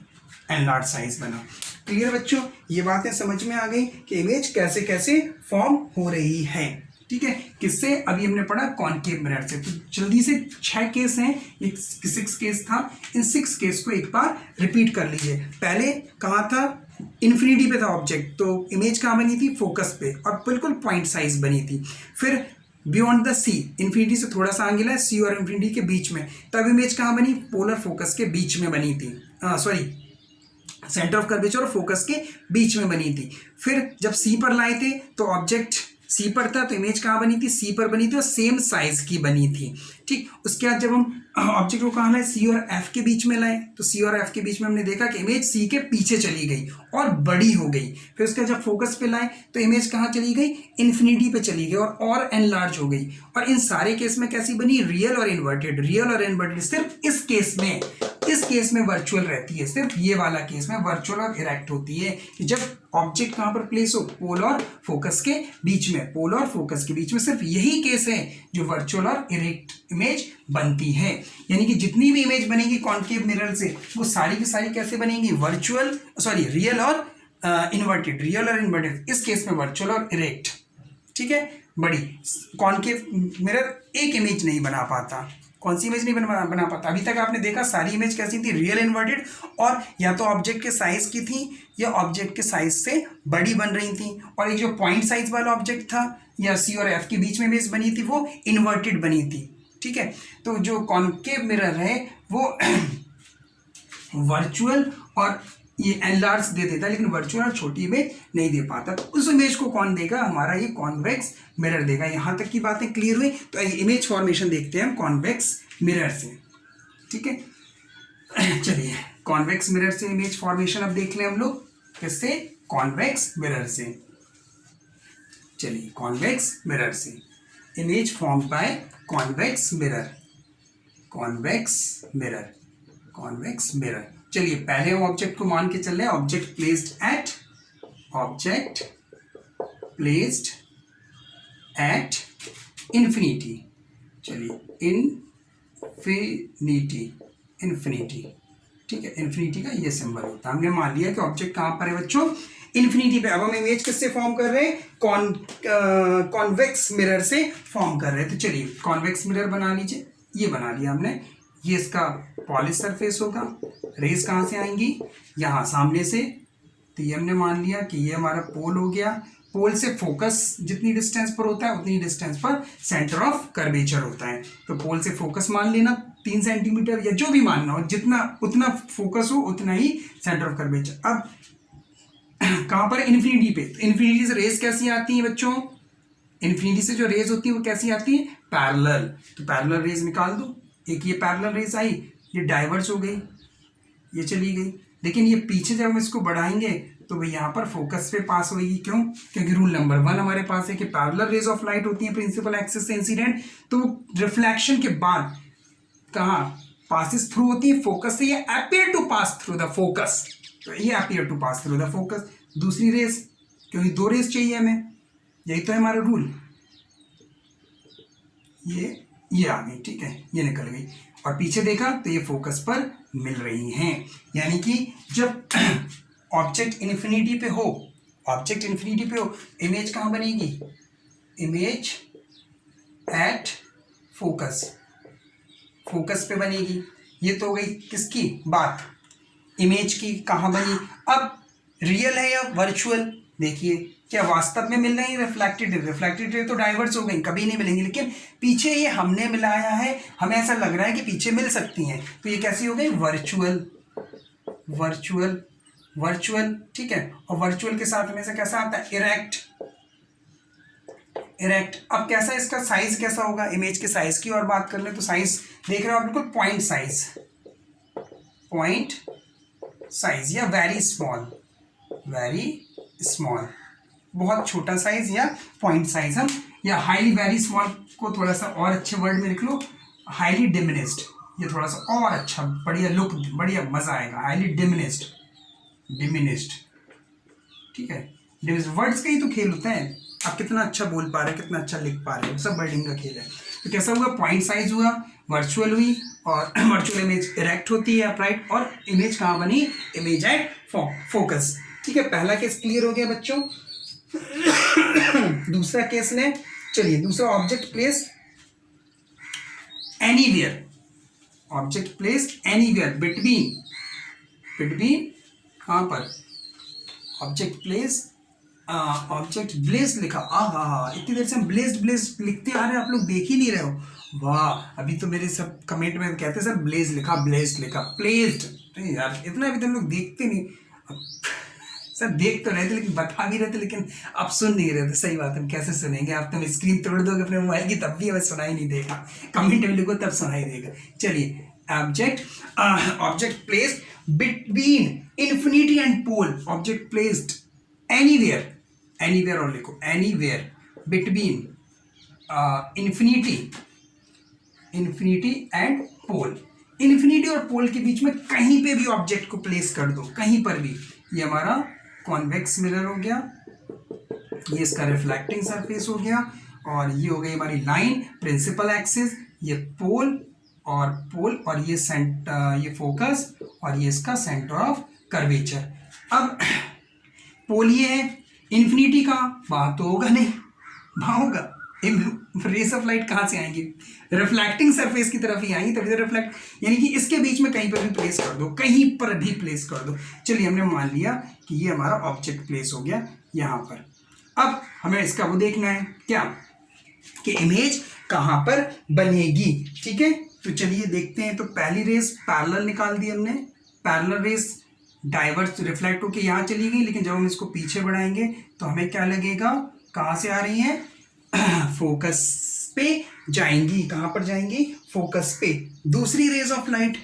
एनलार्ज साइज बना। क्लियर बच्चों, ये बातें समझ में आ गई कि इमेज कैसे कैसे फॉर्म हो रही है, ठीक है, किससे, अभी हमने पढ़ा कॉनकेव मिरर से। तो जल्दी से 6 केस हैं, एक 6 केस था, इन 6 केस को एक बार रिपीट कर लीजिए। पहले कहाँ था, इन्फिनिटी पे था ऑब्जेक्ट, तो इमेज कहाँ बनी थी, फोकस पे, और बिल्कुल पॉइंट साइज बनी थी। फिर बियॉन्ड द सी, इन्फिनिटी से थोड़ा सा आगे है, सी और इन्फिनिटी के बीच में, तब इमेज कहाँ बनी, पोलर फोकस के बीच में बनी थी, सॉरी सेंटर ऑफ कर्वेचर और फोकस के बीच में बनी थी। फिर जब सी पर लाए थे तो ऑब्जेक्ट सी पर था, तो इमेज कहाँ बनी थी, सी पर बनी थी और सेम साइज की बनी थी। ठीक, उसके बाद जब हम ऑब्जेक्ट को कहाँ लाए, सी और एफ के बीच में लाए, तो सी और एफ के बीच में हमने देखा कि इमेज सी के पीछे चली गई और बड़ी हो गई। फिर उसके बाद जब फोकस पे लाए तो इमेज कहाँ चली गई, इन्फिनिटी पे चली गई और एनलार्ज हो गई। और इन सारे केस में कैसी बनी, रियल और इन्वर्टेड, रियल और इन्वर्टेड। सिर्फ इस केस में वर्चुअल रहती है, सिर्फ ये वाला केस में वर्चुअल और इरेक्ट होती है कि जब ऑब्जेक्ट कहाँ पर प्लेस हो, पोल और फोकस के बीच में, पोल और फोकस के बीच में सिर्फ यही केस है जो वर्चुअल और इरेक्ट इमेज बनती है। यानी कि जितनी भी इमेज बनेगी कॉन्केव मिरर से वो सारी की सारी कैसे बनेंगी, वर्चुअल सॉरी रियल और इन्वर्टेड, रियल और इन्वर्टेड, इस केस में वर्चुअल और इरेक्ट। ठीक है, बड़ी कॉन्केव मिरर एक इमेज नहीं बना पाता। कौन सी इमेज नहीं बना पाता, अभी तक आपने देखा सारी इमेज कैसी थी, रियल इन्वर्टेड, और या तो ऑब्जेक्ट के साइज की थी या ऑब्जेक्ट के साइज से बड़ी बन रही थी। और एक जो पॉइंट साइज वाला ऑब्जेक्ट था या सी और एफ के बीच में इमेज बनी थी वो इन्वर्टेड बनी थी। ठीक है, तो जो कॉन्केव मिरर है वो वर्चुअल और ये एनलार्ज दे देता है, लेकिन वर्चुअल और छोटी इमेज नहीं दे पाता। तो उस इमेज को कौन देगा, हमारा ये कॉन्वेक्स मिरर देगा। यहाँ तक की बातें क्लियर हुई, तो इमेज फॉर्मेशन देखते हैं हम कॉन्वेक्स मिरर से। ठीक है, चलिए कॉन्वेक्स मिरर से इमेज फॉर्मेशन अब देख लें हम लोग, किससे, कॉन्वेक्स मिरर से। चलिए कॉन्वेक्स मिरर से image form by convex mirror, convex mirror, convex mirror. चलिए पहले हम ऑब्जेक्ट को मान के चल रहे हैं, ऑब्जेक्ट प्लेस्ड एट इन्फिनिटी। चलिए इन्फिनिटी, ठीक है, इन्फिनिटी का ये सिंबल होता है। हमने मान लिया कि ऑब्जेक्ट कहाँ पर है बच्चों, इन्फिनिटी पे। अब हम इमेज किससे फॉर्म कर रहे हैं, कॉन्वेक्स मिरर से फॉर्म कर रहे हैं। तो चलिए कॉन्वेक्स मिरर बना लीजिए, ये बना लिया हमने। ये इसका पॉलिश सरफेस होगा, रेज कहाँ से आएंगी, यहाँ सामने से। तो ये हमने मान लिया कि ये हमारा पोल हो गया, पोल से फोकस जितनी डिस्टेंस पर होता है उतनी डिस्टेंस पर सेंटर ऑफ कर्वेचर होता है। तो पोल से फोकस मान लेना 3 सेंटीमीटर या जो भी मानना हो, जितना उतना फोकस हो उतना ही सेंटर ऑफ कर्वेचर। अब कहाँ पर, इन्फिनिटी पे। तो इन्फिनिटी से रेज कैसी आती है बच्चों, इन्फिनिटी से जो रेज होती है वो कैसी आती है, पैरेलल। तो पैरेलल रेज निकाल दो, एक ये पैरेलल रेज आई, ये डाइवर्स हो गई, ये चली गई। लेकिन ये पीछे जब हम इसको बढ़ाएंगे तो भाई यहाँ पर फोकस पे पास होगी। क्यों, क्योंकि रूल नंबर 1 हमारे पास है कि पैरेलल रेज ऑफ लाइट होती है प्रिंसिपल एक्सिस से इंसिडेंट, तो रिफ्लेक्शन के बाद कहाँ पासिस थ्रू होती है, फोकस से। ये appear to pass through the focus, तो ये appear to pass through the focus. दूसरी रेज, क्योंकि 2 रेज चाहिए हमें, यही तो है हमारा रूल। ये आ गई, ठीक है, ये निकल गई। और पीछे देखा तो ये फोकस पर मिल रही हैं। यानी कि जब ऑब्जेक्ट इन्फिनिटी पे हो, इमेज कहाँ बनेगी, इमेज एट फोकस पे बनेगी। ये तो हो गई किसकी बात, इमेज की। कहाँ बनी, अब रियल है या वर्चुअल, देखिए क्या वास्तव में मिल रही है, रिफ्लेक्टेड रे तो डाइवर्स हो गई, कभी नहीं मिलेंगी। लेकिन पीछे ये हमने मिलाया है, हमें ऐसा लग रहा है कि पीछे मिल सकती हैं, तो ये कैसी हो गई, वर्चुअल, ठीक है। और वर्चुअल के साथ में से कैसा आता है, इरेक्ट। अब कैसा इसका साइज कैसा होगा, इमेज के साइज की और बात कर ले तो साइज देख रहे हो आप, बिल्कुल पॉइंट साइज या वेरी स्मॉल, बहुत छोटा साइज या पॉइंट साइज। हम या हाईली वेरी स्मॉल को थोड़ा सा और अच्छे वर्ड में लिख लो, हाईली डिमिनिस्ड, ये थोड़ा सा और अच्छा, बढ़िया लुक, बढ़िया मजा आएगा, हाईली डिमिनिस्ड, ठीक है। वर्ड्स का ही तो खेल होता है, आप कितना अच्छा बोल पा रहे हैं, कितना अच्छा लिख पा रहे हैं, सब वर्डिंग का खेल है। तो कैसा हुआ, पॉइंट साइज हुआ, वर्चुअल हुई, और वर्चुअल इमेज इरेक्ट होती है अपराइट, और इमेज कहाँ बनी, इमेज एट फोकस, ठीक है। पहला केस क्लियर हो गया बच्चों। दूसरा केस लें, चलिए दूसरा, ऑब्जेक्ट प्लेस एनीवेयर, बिटवीन कहाँ पर, ऑब्जेक्ट प्लेस ऑब्जेक्ट ब्लेस्ड लिखा, आहा इतनी देर से हम ब्लेस्ड ब्लेस्ड लिखते आ रहे हैं, आप लोग देख ही नहीं रहे हो। वाह, अभी तो मेरे सब कमेंट में कहते हैं सर ब्लेज लिखा, ब्लेस्ड लिखा, प्लेस्ड। नहीं यार, इतना अभी तो हम लोग देखते नहीं। सर देख तो रहे थे लेकिन बता भी रहे थे, लेकिन आप सुन नहीं रहे थे। सही बात है, हम कैसे सुनेंगे? आप तो स्क्रीन तोड़ दोगे अपने मोबाइल की तब भी हमें सुनाई नहीं देगा, कमेंट में लिखो तब सुनाई देगा। चलिए, object placed between infinity and pole, object placed anywhere, anywhere और लिखो anywhere between infinity and pole. Infinity और पोल के बीच में कहीं पे भी ऑब्जेक्ट को प्लेस कर दो, कहीं पर भी। ये हमारा कॉन्वेक्स मिरर हो गया, ये इसका रिफ्लेक्टिंग सरफेस हो गया, और ये हो गई हमारी लाइन प्रिंसिपल एक्सिस, ये पोल और ये फोकस, और ये इसका सेंटर ऑफ कर्वेचर। अब पोल ये है, इन्फिनिटी का वहाँ तो होगा नहीं, वहाँ होगा रेस ऑफ लाइट कहाँ से आएंगी? रिफ्लेक्टिंग सरफेस की तरफ ही आएंगी, तभी तो रिफ्लेक्ट, यानी कि इसके बीच में कहीं पर भी प्लेस कर दो, कहीं पर भी प्लेस कर दो। चलिए, हमने मान लिया कि ये हमारा ऑब्जेक्ट प्लेस हो गया यहाँ पर। अब हमें इसका वो देखना है क्या, कि इमेज कहाँ पर बनेगी। ठीक है, तो चलिए देखते हैं। तो पहली रेस पैरेलल निकाल दी हमने, पैरेलल रेस डाइवर्स रिफ्लेक्ट होकर यहाँ चली गई, लेकिन जब हम इसको पीछे बढ़ाएंगे तो हमें क्या लगेगा, कहाँ से आ रही है? फोकस पे जाएंगी। कहाँ पर जाएंगी? फोकस पे। दूसरी रेज ऑफ लाइट,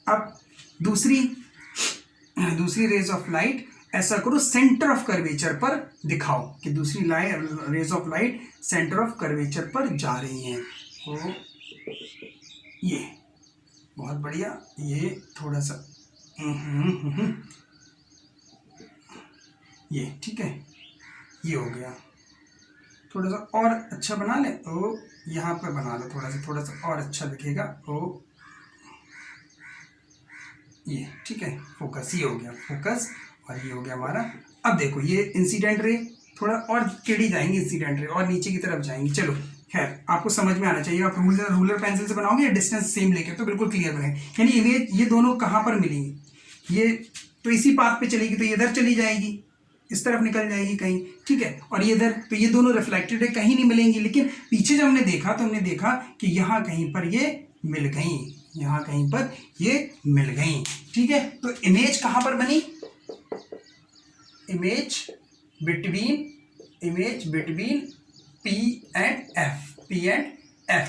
अब दूसरी रेज ऑफ लाइट ऐसा करो सेंटर ऑफ कर्वेचर पर दिखाओ, कि दूसरी rays of light centre of curvature पर जा रही हैं। तो ये बहुत बढ़िया, ये थोड़ा सा ये ठीक है, ये हो गया। थोड़ा सा और अच्छा बना ले, ओ यहाँ पर बना लो, थोड़ा सा और अच्छा दिखेगा। ओ ये ठीक है, फोकस, ये हो गया फोकस, और ये हो गया हमारा। अब देखो, ये इंसिडेंट रे थोड़ा और टेढ़ी जाएंगी, इंसिडेंट रे और नीचे की तरफ जाएंगी। चलो खैर, आपको समझ में आना चाहिए। आप रूलर पेंसिल से बनाओगे या डिस्टेंस सेम लेके, तो बिल्कुल क्लियर बने। यानी इमेज ये दोनों कहाँ पर मिलेंगी? ये तो इसी पाथ पे चलेगी, तो ये इधर चली जाएगी, इस तरफ निकल जाएगी कहीं, ठीक है। और ये इधर, तो ये दोनों रिफ्लेक्टेड है, कहीं नहीं मिलेंगी। लेकिन पीछे जब हमने देखा तो हमने देखा कि यहाँ कहीं पर ये मिल गई, यहाँ कहीं पर ये मिल गई, ठीक है। तो इमेज कहाँ पर बनी? Image between P and F,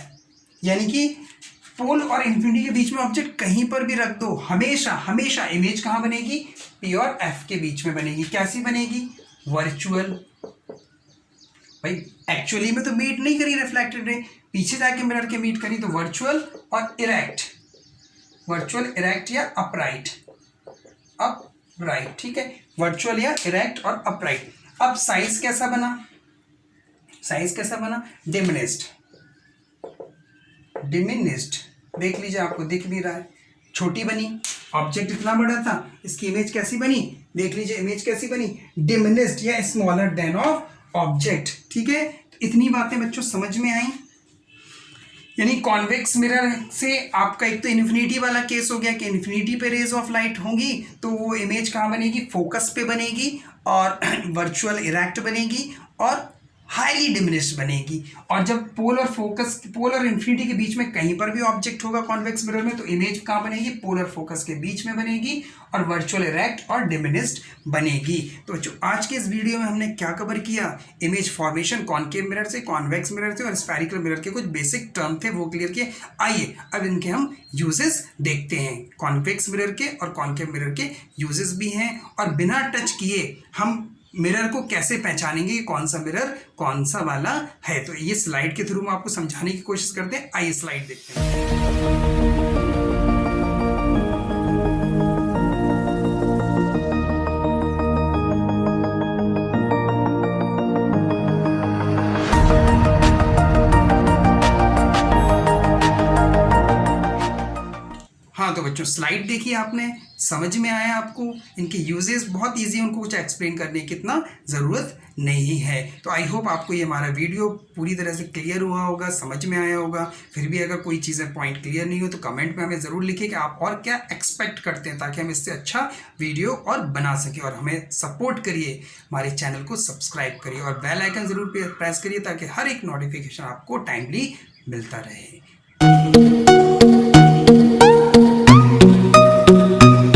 यानी कि पोल और इन्फिनिटी के बीच में ऑब्जेक्ट कहीं पर भी रख दो, हमेशा इमेज कहाँ बनेगी? पी और एफ के बीच में बनेगी। कैसी बनेगी? वर्चुअल। भाई एक्चुअली में तो मीट नहीं करी रिफ्लेक्टेड रे, पीछे जाके मिरर के मीट करी, तो वर्चुअल और इरेक्ट, या अपराइट, ठीक है। वर्चुअल या इरेक्ट और अपराइट। अब साइज कैसा बना? डिमिनिस्ड। देख लीजिए, आपको दिख भी रहा है, छोटी बनी। ऑब्जेक्ट इतना बड़ा था, इसकी इमेज कैसी बनी? देख लीजिए, इमेज कैसी बनी? डिमिनिस्ड या स्मॉलर देन ऑफ ऑब्जेक्ट, ठीक है। तो इतनी बातें बच्चों समझ में आई। यानी कॉन्वेक्स मिरर से आपका एक तो इन्फिनिटी वाला केस हो गया कि इन्फिनिटी पे रेज ऑफ लाइट होंगी, तो वो इमेज कहाँ बनेगी? फोकस पे बनेगी, और वर्चुअल इरेक्ट बनेगी, और हाईली डिमिनिश्ड बनेगी। और जब पोल और इन्फिनिटी के बीच में कहीं पर भी ऑब्जेक्ट होगा कॉन्वेक्स मिरर में, तो इमेज कहाँ बनेगी? पोल और फोकस के बीच में बनेगी, और वर्चुअल इरेक्ट और डिमिनिश्ड बनेगी। तो जो आज के इस वीडियो में हमने क्या कवर किया? इमेज फॉर्मेशन कॉनकेव मिरर से, कॉन्वेक्स मिरर से और स्फेरिकल मिरर के कुछ बेसिक टर्म थे, वो क्लियर किए। आइए अब इनके हम यूजेस देखते हैं। कॉन्वेक्स मिरर के और कॉनकेव मिरर के यूजेस भी हैं, और बिना टच किए हम मिरर को कैसे पहचानेंगे कि कौन सा मिरर कौन सा वाला है। तो ये स्लाइड के थ्रू हम आपको समझाने की कोशिश करते हैं। आइए स्लाइड देखते हैं। हाँ हाँ तो बच्चों स्लाइड देखी आपने, समझ में आया आपको, इनके यूजेस बहुत इजी है, उनको कुछ एक्सप्लेन करने की इतना ज़रूरत नहीं है। तो आई होप आपको ये हमारा वीडियो पूरी तरह से क्लियर हुआ होगा, समझ में आया होगा। फिर भी अगर कोई चीज़ें पॉइंट क्लियर नहीं हो तो कमेंट में हमें ज़रूर लिखिए कि आप और क्या एक्सपेक्ट करते हैं, ताकि हम इससे अच्छा वीडियो और बना सकें। और हमें सपोर्ट करिए, हमारे चैनल को सब्सक्राइब करिए और बेल आइकन ज़रूर प्रेस करिए ताकि हर एक नोटिफिकेशन आपको टाइमली मिलता रहे।